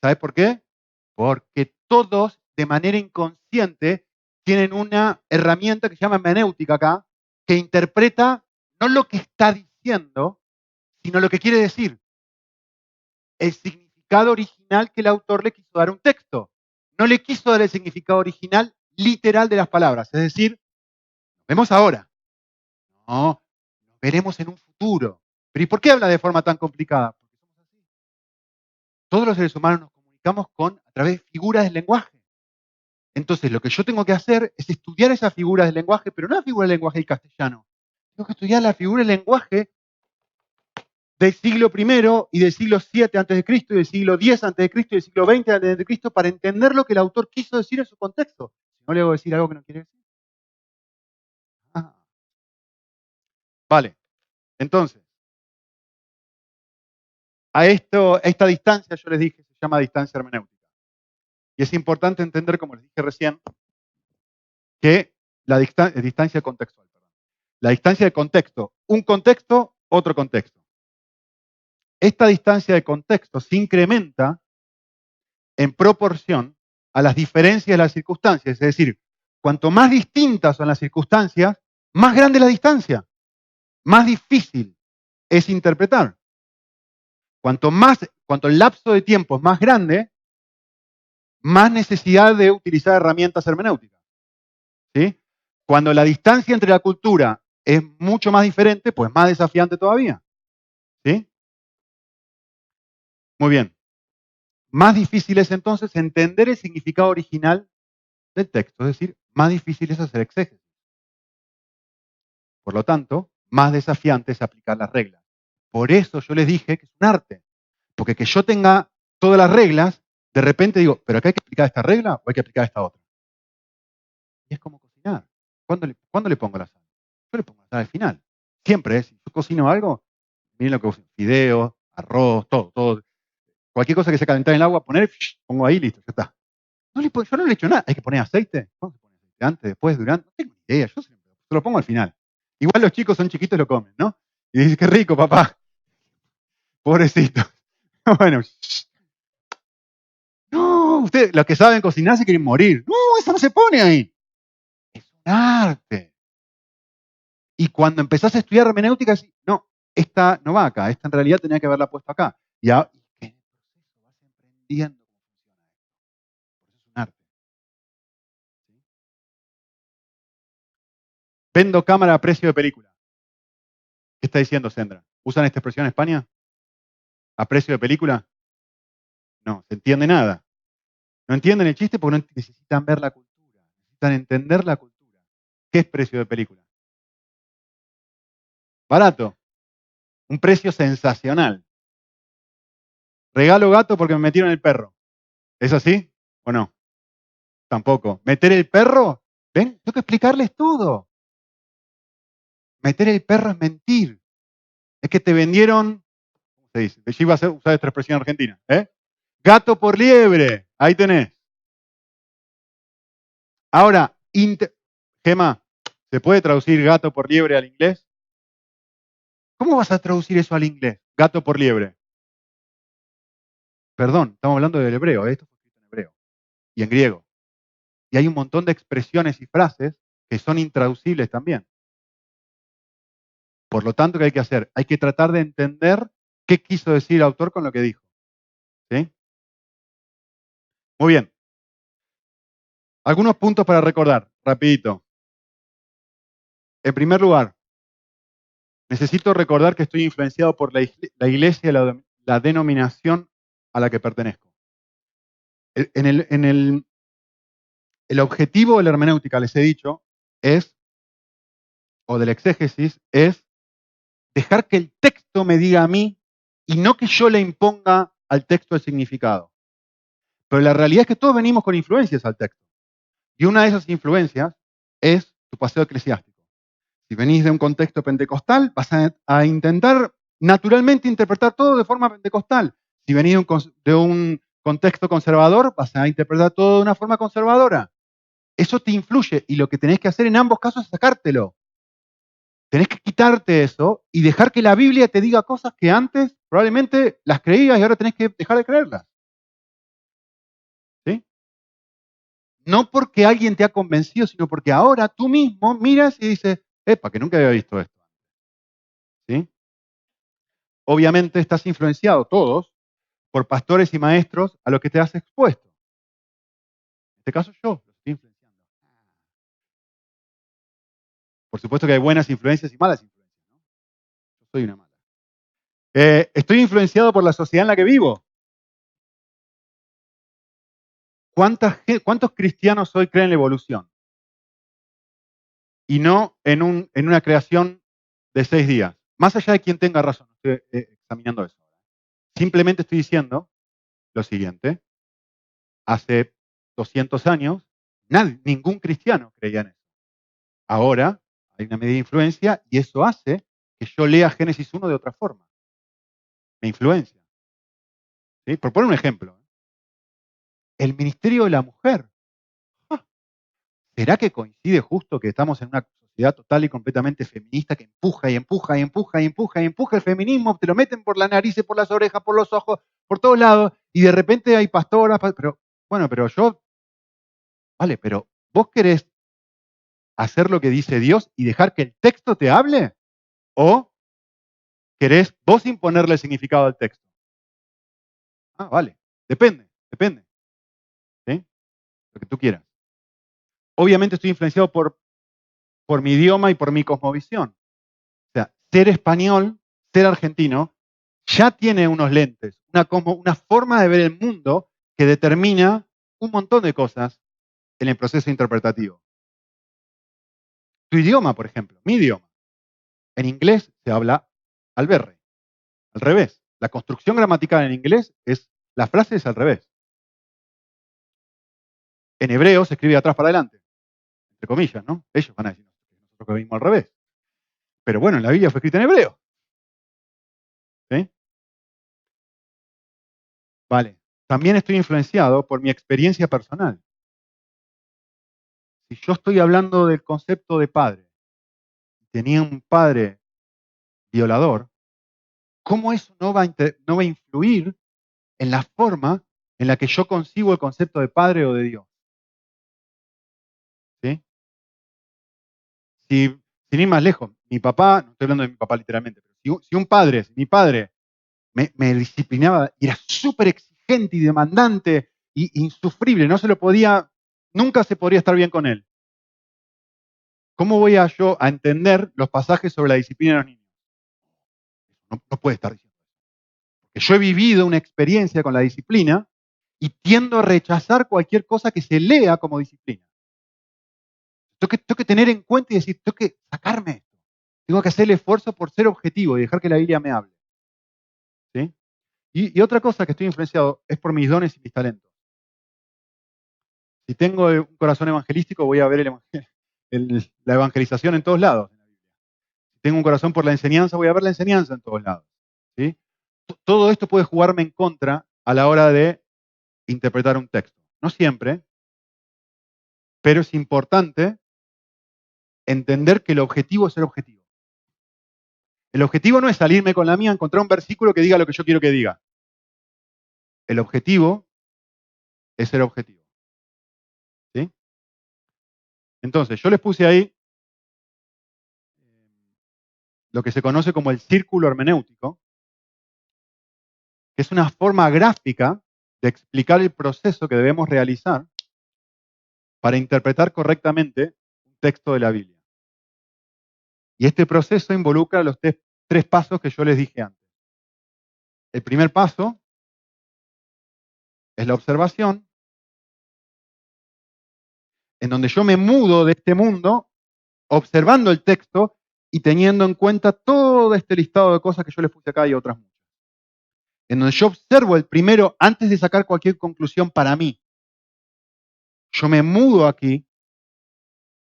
¿Sabes por qué? Porque todos, de manera inconsciente, tienen una herramienta que se llama hermenéutica acá, que interpreta no lo que está diciendo, sino lo que quiere decir. El significado original que el autor le quiso dar a un texto. No le quiso dar el significado original literal de las palabras. Es decir, nos vemos ahora. No, nos veremos en un futuro. Pero ¿y por qué habla de forma tan complicada? Porque somos así. Todos los seres humanos nos comunicamos a través de figuras del lenguaje. Entonces, lo que yo tengo que hacer es estudiar esas figuras del lenguaje, pero no la figura del lenguaje del castellano. Tengo que estudiar la figura del lenguaje del siglo I y del siglo VII a.C., y del siglo X a.C., y del siglo XX a.C., para entender lo que el autor quiso decir en su contexto. Si no le hago decir algo que no quiere decir. Ah. Vale. Entonces, a esta distancia, yo les dije, se llama distancia hermenéutica. Y es importante entender, como les dije recién, que la distancia contextual. La distancia de contexto, un contexto, otro contexto. Esta distancia de contexto se incrementa en proporción a las diferencias de las circunstancias. Es decir, cuanto más distintas son las circunstancias, más grande la distancia, más difícil es interpretar. Cuanto el lapso de tiempo es más grande, más necesidad de utilizar herramientas hermenéuticas. ¿Sí? Cuando la distancia entre la cultura es mucho más diferente, pues más desafiante todavía. ¿Sí? Muy bien. Más difícil es entonces entender el significado original del texto, es decir, más difícil es hacer exégesis. Por lo tanto, más desafiante es aplicar las reglas. Por eso yo les dije que es un arte. Porque que yo tenga todas las reglas, de repente digo, ¿pero acá hay que aplicar esta regla o hay que aplicar esta otra? Y es como cocinar. ¿Cuándo le pongo la sal? Yo le pongo la sal al final. Siempre, si yo cocino algo, miren lo que cocino, fideos, arroz, todo. Cualquier cosa que se calentara en el agua, pongo ahí, listo, ya está. Yo no le echo nada. ¿Hay que poner aceite? ¿Cuándo se pone aceite? ¿Antes, después, durante? No tengo ni idea. Yo siempre se lo pongo al final. Igual los chicos son chiquitos y lo comen, ¿no? Y dicen, qué rico, papá. Pobrecito. Bueno. No, ustedes, los que saben cocinar se quieren morir. No, eso no se pone ahí. Es un arte. Y cuando empezás a estudiar hermenéutica, decís, no, esta no va acá. Esta en realidad tenía que haberla puesto acá. Y en el proceso vas aprendiendo cómo funciona esto. Por eso es un arte. Vendo cámara a precio de película. ¿Qué está diciendo Sandra? ¿Usan esta expresión en España? ¿A precio de película? No, se entiende nada. No entienden el chiste porque no necesitan ver la cultura. Necesitan entender la cultura. ¿Qué es precio de película? Barato. Un precio sensacional. Regalo gato porque me metieron el perro. ¿Es así o no? Tampoco. ¿Meter el perro? ¿Ven? Tengo que explicarles todo. Meter el perro es mentir. Es que te vendieron, ¿cómo se dice? Yo iba a usar esta expresión argentina. Gato por liebre. Ahí tenés. Ahora, Gema, ¿se puede traducir gato por liebre al inglés? ¿Cómo vas a traducir eso al inglés? Gato por liebre. Perdón, estamos hablando del hebreo. Esto fue escrito en hebreo y en griego. Y hay un montón de expresiones y frases que son intraducibles también. Por lo tanto, ¿qué hay que hacer? Hay que tratar de entender qué quiso decir el autor con lo que dijo. ¿Sí? Muy bien. Algunos puntos para recordar, rapidito. En primer lugar, necesito recordar que estoy influenciado por la iglesia y la denominación a la que pertenezco. El objetivo de la hermenéutica, les he dicho, o del exégesis, es dejar que el texto me diga a mí y no que yo le imponga al texto el significado. Pero la realidad es que todos venimos con influencias al texto. Y una de esas influencias es tu paseo eclesiástico. Si venís de un contexto pentecostal, vas a intentar naturalmente interpretar todo de forma pentecostal. Si venís de un contexto conservador, vas a interpretar todo de una forma conservadora. Eso te influye y lo que tenés que hacer en ambos casos es sacártelo. Tenés que quitarte eso y dejar que la Biblia te diga cosas que antes probablemente las creías y ahora tenés que dejar de creerlas. ¿Sí? No porque alguien te ha convencido, sino porque ahora tú mismo miras y dices, epa, que nunca había visto esto. ¿Sí? Obviamente estás influenciado, todos, por pastores y maestros a los que te has expuesto. En este caso yo los estoy influenciando. Por supuesto que hay buenas influencias y malas influencias, ¿no? Yo soy una mala. Estoy influenciado por la sociedad en la que vivo. ¿Cuántos cristianos hoy creen en la evolución? Y no en una creación de 6 días. Más allá de quien tenga razón, estoy examinando eso. Simplemente estoy diciendo lo siguiente. Hace 200 años, ningún cristiano creía en eso. Ahora hay una medida de influencia y eso hace que yo lea Génesis 1 de otra forma. Me influencia. ¿Sí? Por poner un ejemplo. El ministerio de la mujer. ¿Será que coincide justo que estamos en una sociedad total y completamente feminista que empuja y empuja y empuja y empuja y empuja el feminismo? Te lo meten por la nariz, por las orejas, por los ojos, por todos lados, y de repente hay pastoras, pero pero ¿vos querés hacer lo que dice Dios y dejar que el texto te hable? ¿O querés vos imponerle el significado al texto? Vale, depende, ¿sí? Lo que tú quieras. Obviamente estoy influenciado por mi idioma y por mi cosmovisión. O sea, ser español, ser argentino, ya tiene unos lentes, una forma de ver el mundo que determina un montón de cosas en el proceso interpretativo. Tu idioma, por ejemplo, mi idioma. En inglés se habla al berre, al revés. La construcción gramatical en inglés la frase es al revés. En hebreo se escribe de atrás para adelante, entre comillas, ¿no? Ellos van a decir nosotros que vimos al revés. Pero bueno, en la Biblia fue escrita en hebreo. ¿Sí? Vale. También estoy influenciado por mi experiencia personal. Si yo estoy hablando del concepto de padre, tenía un padre violador, ¿cómo eso no va a influir en la forma en la que yo concibo el concepto de padre o de Dios? ¿Sí? Sin ir más lejos, mi papá, no estoy hablando de mi papá literalmente, pero si mi padre me disciplinaba y era súper exigente y demandante e insufrible, nunca se podría estar bien con él. ¿Cómo voy yo a entender los pasajes sobre la disciplina de los niños? No puede estar diciendo eso. Porque yo he vivido una experiencia con la disciplina y tiendo a rechazar cualquier cosa que se lea como disciplina. Tengo que tener en cuenta y decir, tengo que sacarme esto. Tengo que hacer el esfuerzo por ser objetivo y dejar que la Biblia me hable. ¿Sí? Y otra cosa que estoy influenciado es por mis dones y mis talentos. Si tengo un corazón evangelístico, voy a ver la evangelización en todos lados. Si tengo un corazón por la enseñanza, voy a ver la enseñanza en todos lados. ¿Sí? Todo esto puede jugarme en contra a la hora de interpretar un texto. No siempre, pero es importante entender que el objetivo es el objetivo. El objetivo no es salirme con la mía, encontrar un versículo que diga lo que yo quiero que diga. El objetivo es el objetivo. ¿Sí? Entonces, yo les puse ahí lo que se conoce como el círculo hermenéutico, que es una forma gráfica de explicar el proceso que debemos realizar para interpretar correctamente un texto de la Biblia. Y este proceso involucra los tres pasos que yo les dije antes. El primer paso es la observación, en donde yo me mudo de este mundo observando el texto y teniendo en cuenta todo este listado de cosas que yo les puse acá y otras muchas. En donde yo observo el primero antes de sacar cualquier conclusión para mí. Yo me mudo aquí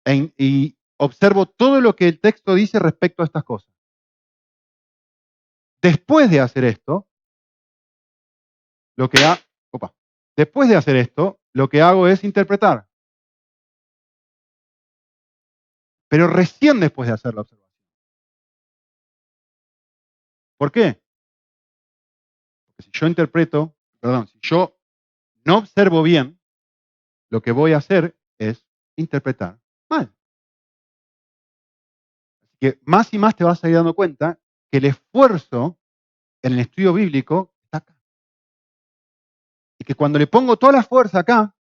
y observo todo lo que el texto dice respecto a estas cosas. Después de hacer esto, lo que hago es interpretar. Pero recién después de hacer la observación. ¿Por qué? Porque si yo no observo bien, lo que voy a hacer es interpretar mal. Así que más y más te vas a ir dando cuenta que el esfuerzo en el estudio bíblico está acá. Y que cuando le pongo toda la fuerza acá,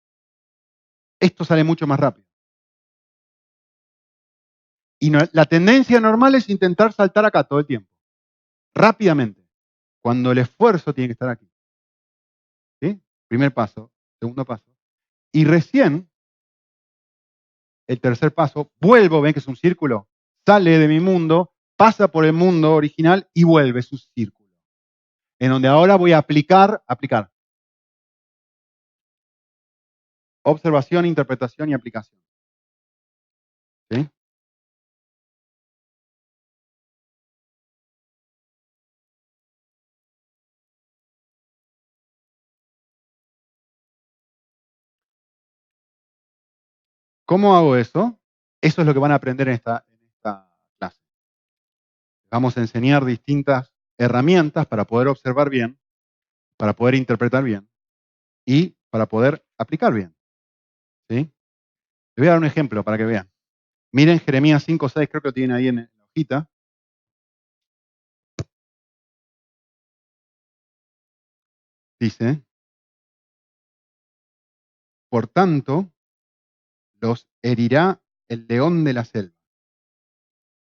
esto sale mucho más rápido. Y la tendencia normal es intentar saltar acá todo el tiempo, rápidamente, cuando el esfuerzo tiene que estar aquí. ¿Sí? Primer paso, segundo paso. Y recién, el tercer paso, vuelvo, ven que es un círculo, sale de mi mundo, pasa por el mundo original y vuelve su círculo. En donde ahora voy a aplicar. Observación, interpretación y aplicación. ¿Sí? ¿Cómo hago eso? Eso es lo que van a aprender en esta clase. Vamos a enseñar distintas herramientas para poder observar bien, para poder interpretar bien y para poder aplicar bien. ¿Sí? Les voy a dar un ejemplo para que vean. Miren Jeremías 5:6, creo que lo tienen ahí en la hojita. Dice, por tanto, los herirá el león de la selva.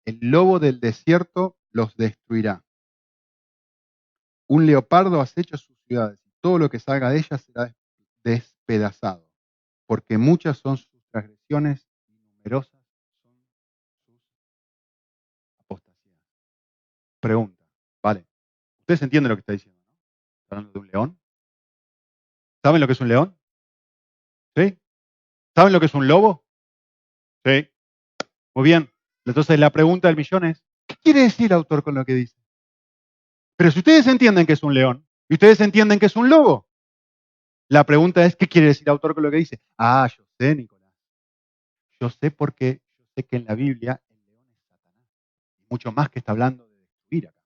El lobo del desierto los destruirá. Un leopardo acecha sus ciudades y todo lo que salga de ellas será despedazado, porque muchas son sus transgresiones y numerosas son sus apostasías. Pregunta, vale. Ustedes entienden lo que está diciendo, ¿no? Está hablando de un león. ¿Saben lo que es un león? ¿Sí? ¿Saben lo que es un lobo? Sí. Muy bien. Entonces la pregunta del millón es, ¿qué quiere decir el autor con lo que dice? Pero si ustedes entienden que es un león y ustedes entienden que es un lobo, la pregunta es, ¿qué quiere decir el autor con lo que dice? Ah, yo sé, Nicolás. Yo sé porque yo sé que en la Biblia el león es Satanás. Y mucho más que está hablando de destruir acá.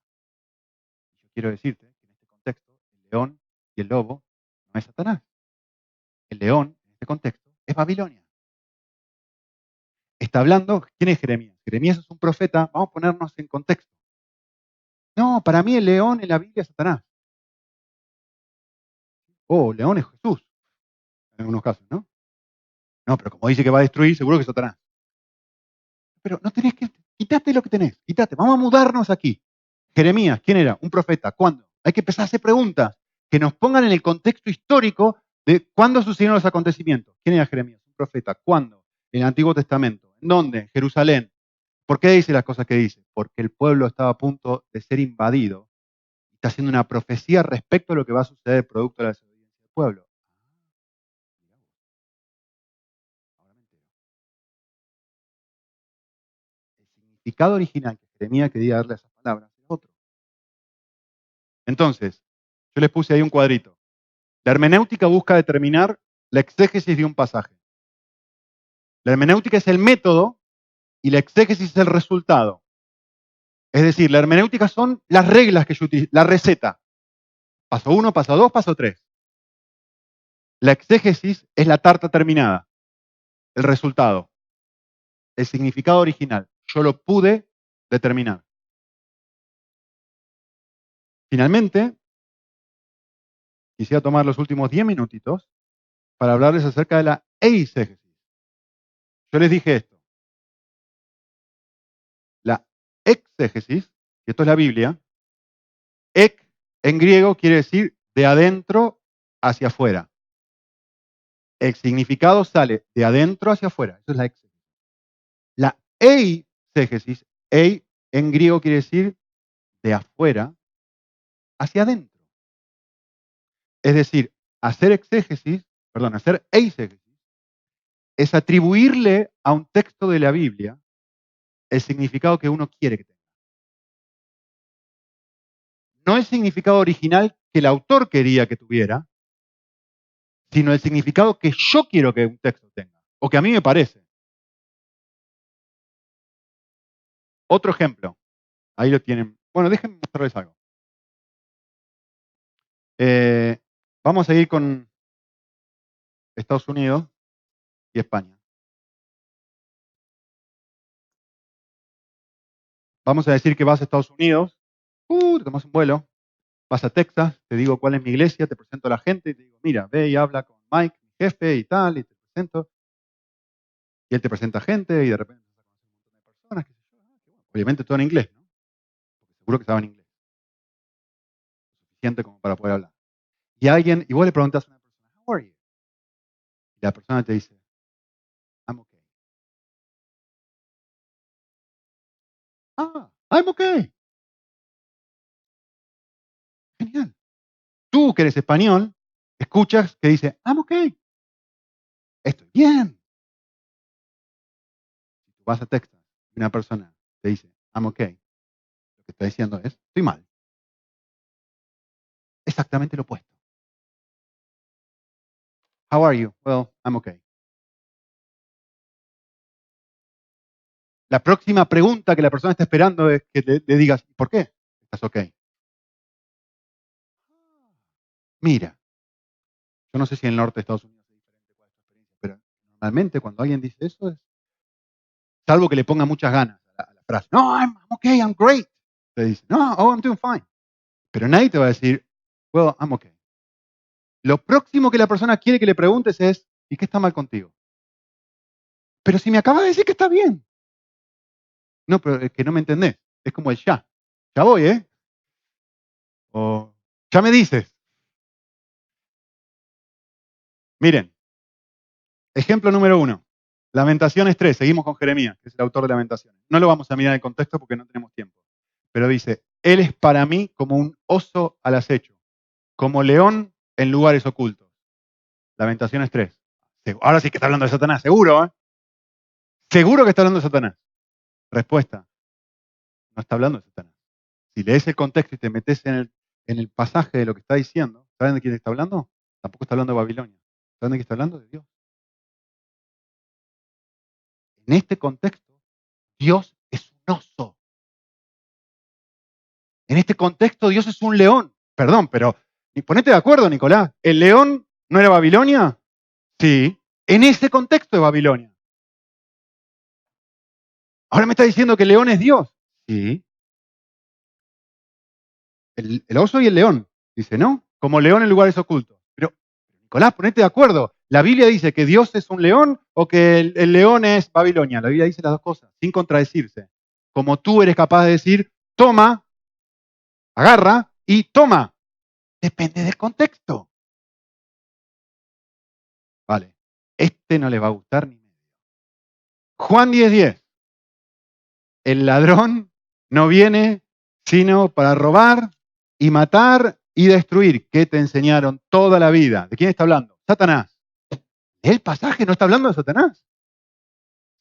Yo quiero decirte que en este contexto, el león y el lobo no es Satanás. El león, en este contexto, es Babilonia. Está hablando, ¿quién es Jeremías? Jeremías es un profeta, vamos a ponernos en contexto. No, para mí el león en la Biblia es Satanás. Oh, el león es Jesús, en algunos casos, ¿no? No, pero como dice que va a destruir, seguro que es Satanás. Pero no tenés que, quítate lo que tenés, quítate, vamos a mudarnos aquí. Jeremías, ¿quién era? Un profeta, ¿cuándo? Hay que empezar a hacer preguntas que nos pongan en el contexto histórico de cuándo sucedieron los acontecimientos. ¿Quién era Jeremías? Un profeta, ¿cuándo? En el Antiguo Testamento. ¿En dónde? En Jerusalén. ¿Por qué dice las cosas que dice? Porque el pueblo estaba a punto de ser invadido. Está haciendo una profecía respecto a lo que va a suceder producto de la desobediencia del pueblo. Ahora me entero. El significado original que Jeremías quería darle a esas palabras es otro. Entonces, yo les puse ahí un cuadrito. La hermenéutica busca determinar la exégesis de un pasaje. La hermenéutica es el método y la exégesis es el resultado. Es decir, la hermenéutica son las reglas que yo utilizo, la receta. Paso 1, paso 2, paso 3. La exégesis es la tarta terminada, el resultado, el significado original. Yo lo pude determinar. Finalmente, quisiera tomar los últimos 10 minutitos para hablarles acerca de la eisegesis. Yo les dije esto. La exégesis, que esto es la Biblia, ek en griego quiere decir de adentro hacia afuera. El significado sale de adentro hacia afuera. Eso es la exégesis. La eisegesis, ei en griego quiere decir de afuera hacia adentro. Es decir, hacer eisegesis es atribuirle a un texto de la Biblia el significado que uno quiere que tenga. No el significado original que el autor quería que tuviera, sino el significado que yo quiero que un texto tenga, o que a mí me parece. Otro ejemplo, ahí lo tienen. Bueno, déjenme mostrarles algo. Vamos a ir con Estados Unidos y España. Vamos a decir que vas a Estados Unidos, te tomas un vuelo, vas a Texas, te digo cuál es mi iglesia, te presento a la gente y te digo, mira, ve y habla con Mike, mi jefe y tal, y te presento. Y él te presenta gente y de repente te conoces un montón de personas. Obviamente todo en inglés, ¿no? Porque seguro que saben inglés. Suficiente como para poder hablar. Y vos le preguntas a una persona, how are you? Y la persona te dice, I'm okay. Ah, I'm okay. Genial. Tú que eres español, escuchas que dice, I'm okay. Estoy bien. Si tú vas a Texas y una persona te dice, I'm okay, lo que está diciendo es, estoy mal. Exactamente lo opuesto. How are you? Well, I'm okay. La próxima pregunta que la persona está esperando es que le digas, ¿por qué estás okay? Mira, yo no sé si en el norte de Estados Unidos es diferente cuál es tu experiencia, pero normalmente cuando alguien dice eso es, salvo que le ponga muchas ganas a la frase. No, I'm okay, I'm great. Te dice, no, oh, I'm doing fine. Pero nadie te va a decir, well, I'm okay. Lo próximo que la persona quiere que le preguntes es, ¿y qué está mal contigo? Pero si me acabas de decir que está bien. No, pero es que no me entendés. Es como el ya. Ya voy, ¿eh? O ya me dices. Miren, ejemplo número 1. Lamentaciones 3. Seguimos con Jeremías, que es el autor de Lamentaciones. No lo vamos a mirar en contexto porque no tenemos tiempo. Pero dice, Él es para mí como un oso al acecho, como león en lugares ocultos. Lamentaciones 3. Ahora sí que está hablando de Satanás, seguro, ¿eh? Seguro que está hablando de Satanás. Respuesta, no está hablando de Satanás. Si lees el contexto y te metes en el pasaje de lo que está diciendo, ¿saben de quién está hablando? Tampoco está hablando de Babilonia. ¿Saben de qué está hablando? De Dios. En este contexto, Dios es un oso. En este contexto, Dios es un león. Perdón, pero ponete de acuerdo, Nicolás. ¿El león no era Babilonia? Sí. En ese contexto de Babilonia. Ahora me está diciendo que el león es Dios. Sí. El oso y el león. Dice, ¿no? Como león en lugares ocultos. Pero, Nicolás, ponete de acuerdo. ¿La Biblia dice que Dios es un león o que el león es Babilonia? La Biblia dice las dos cosas, sin contradecirse. Como tú eres capaz de decir, toma, agarra y toma. Depende del contexto. Vale. Este no le va a gustar ni medio. Juan 10:10. El ladrón no viene sino para robar y matar y destruir. ¿Qué te enseñaron toda la vida? ¿De quién está hablando? Satanás. El pasaje no está hablando de Satanás.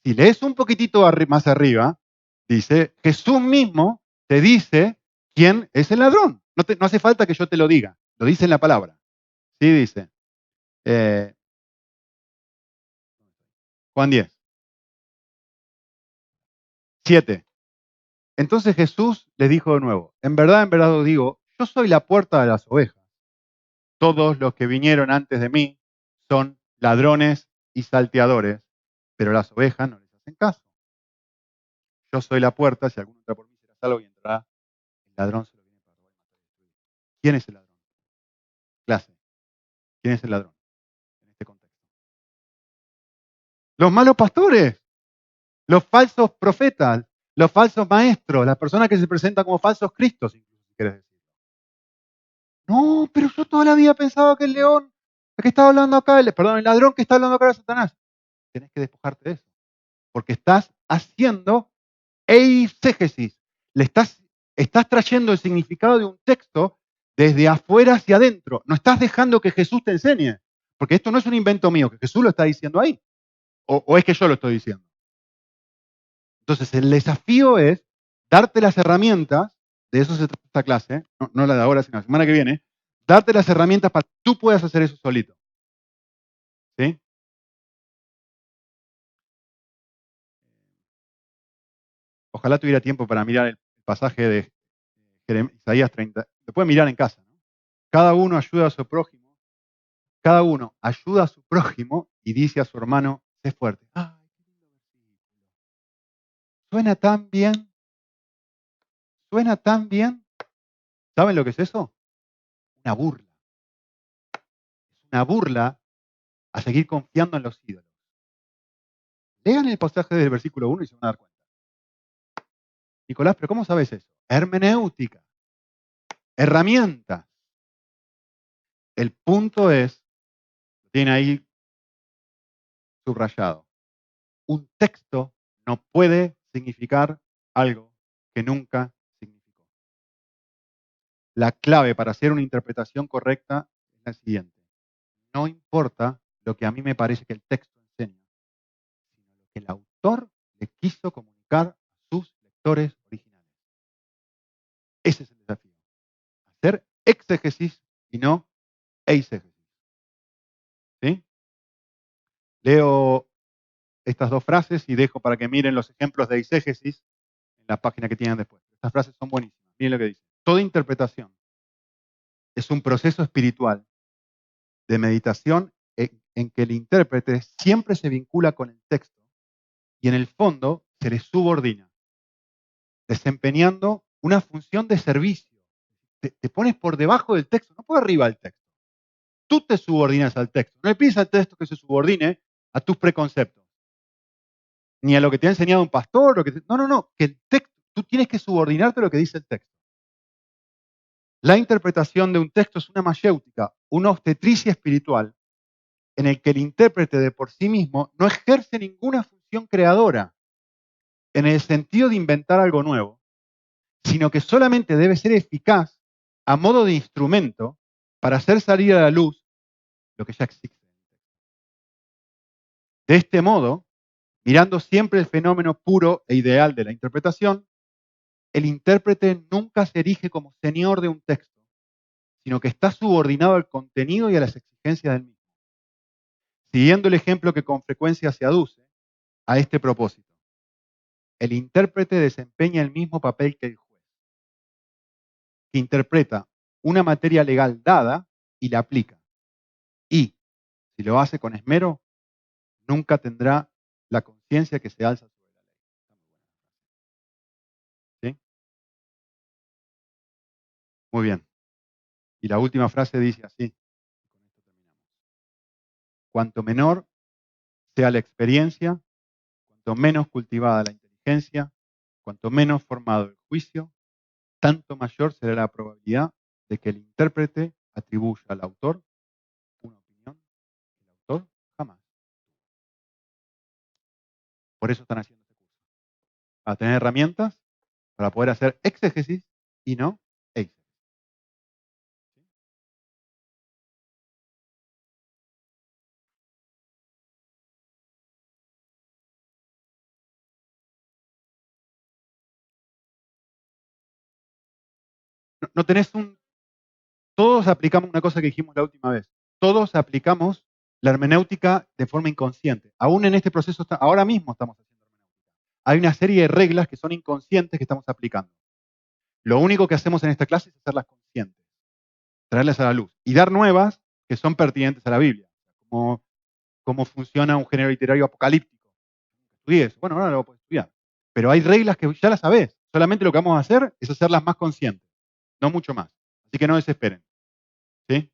Si lees un poquitito más arriba, dice, Jesús mismo te dice quién es el ladrón. No hace falta que yo te lo diga, lo dice en la palabra. Sí, dice. Juan 10. 7. Entonces Jesús les dijo de nuevo, en verdad os digo, yo soy la puerta de las ovejas. Todos los que vinieron antes de mí son ladrones y salteadores, pero las ovejas no les hacen caso. Yo soy la puerta, si alguno entra por mí será salvo y entrará. El ladrón se lo viene para robar y matar y destruir. ¿Quién es el ladrón? Clase. ¿Quién es el ladrón en este contexto? Los malos pastores, los falsos profetas, los falsos maestros, las personas que se presentan como falsos cristos, incluso, si quieres decir. No, pero yo toda la vida pensaba que el león, el que estaba hablando acá, el ladrón que está hablando acá era Satanás. Tenés que despojarte de eso, porque estás haciendo eisegesis. Estás trayendo el significado de un texto desde afuera hacia adentro. No estás dejando que Jesús te enseñe, porque esto no es un invento mío, que Jesús lo está diciendo ahí, o es que yo lo estoy diciendo. Entonces, el desafío es darte las herramientas, de eso se trata esta clase, no la de ahora, sino la semana que viene, darte las herramientas para que tú puedas hacer eso solito. ¿Sí? Ojalá tuviera tiempo para mirar el pasaje de Isaías 30. Lo pueden mirar en casa, ¿no? Cada uno ayuda a su prójimo. Cada uno ayuda a su prójimo y dice a su hermano, sé fuerte. ¡Ay, qué lindo versículo! Suena tan bien. Suena tan bien. ¿Saben lo que es eso? Una burla. Es una burla a seguir confiando en los ídolos. Lean el pasaje del versículo 1 y se van a dar cuenta. Nicolás, ¿pero cómo sabes eso? Hermenéutica. Herramientas. El punto es, lo tiene ahí subrayado. Un texto no puede significar algo que nunca significó. La clave para hacer una interpretación correcta es la siguiente. No importa lo que a mí me parece que el texto enseña, sino lo que el autor le quiso comunicar a sus lectores originales. Ese es el desafío. Hacer exégesis y no eisegesis. ¿Sí? Leo estas dos frases y dejo para que miren los ejemplos de eisegesis en la página que tienen después. Estas frases son buenísimas. Miren lo que dice. Toda interpretación es un proceso espiritual de meditación en que el intérprete siempre se vincula con el texto y en el fondo se le subordina, desempeñando una función de servicio. Te pones por debajo del texto, no por arriba del texto. Tú te subordinas al texto. No le pides al texto que se subordine a tus preconceptos, ni a lo que te ha enseñado un pastor. No. Que el texto, tú tienes que subordinarte a lo que dice el texto. La interpretación de un texto es una mayéutica, una obstetricia espiritual, en el que el intérprete de por sí mismo no ejerce ninguna función creadora, en el sentido de inventar algo nuevo, sino que solamente debe ser eficaz a modo de instrumento para hacer salir a la luz lo que ya existe. De este modo, mirando siempre el fenómeno puro e ideal de la interpretación, el intérprete nunca se erige como señor de un texto, sino que está subordinado al contenido y a las exigencias del mismo, siguiendo el ejemplo que con frecuencia se aduce a este propósito. El intérprete desempeña el mismo papel que el juez, que interpreta una materia legal dada y la aplica. Y, si lo hace con esmero, nunca tendrá la conciencia que se alza sobre la ley. ¿Sí? Muy bien. Y la última frase dice así. Con esto terminamos. Cuanto menor sea la experiencia, cuanto menos cultivada la inteligencia, cuanto menos formado el juicio, tanto mayor será la probabilidad de que el intérprete atribuya al autor una opinión que el autor jamás. Por eso están haciendo este curso. Para tener herramientas para poder hacer exégesis y no eisegesis. No tenés un... Todos aplicamos una cosa que dijimos la última vez. todos aplicamos la hermenéutica de forma inconsciente. Aún en este proceso, ahora mismo estamos haciendo hermenéutica. Hay una serie de reglas que son inconscientes que estamos aplicando. Lo único que hacemos en esta clase es hacerlas conscientes, traerlas a la luz y dar nuevas que son pertinentes a la Biblia. Como cómo funciona un género literario apocalíptico. Estudies. Bueno, ahora lo puedes estudiar. Pero hay reglas que ya las sabés. Solamente lo que vamos a hacer es hacerlas más conscientes, no mucho más. Así que no desesperen. ¿Sí?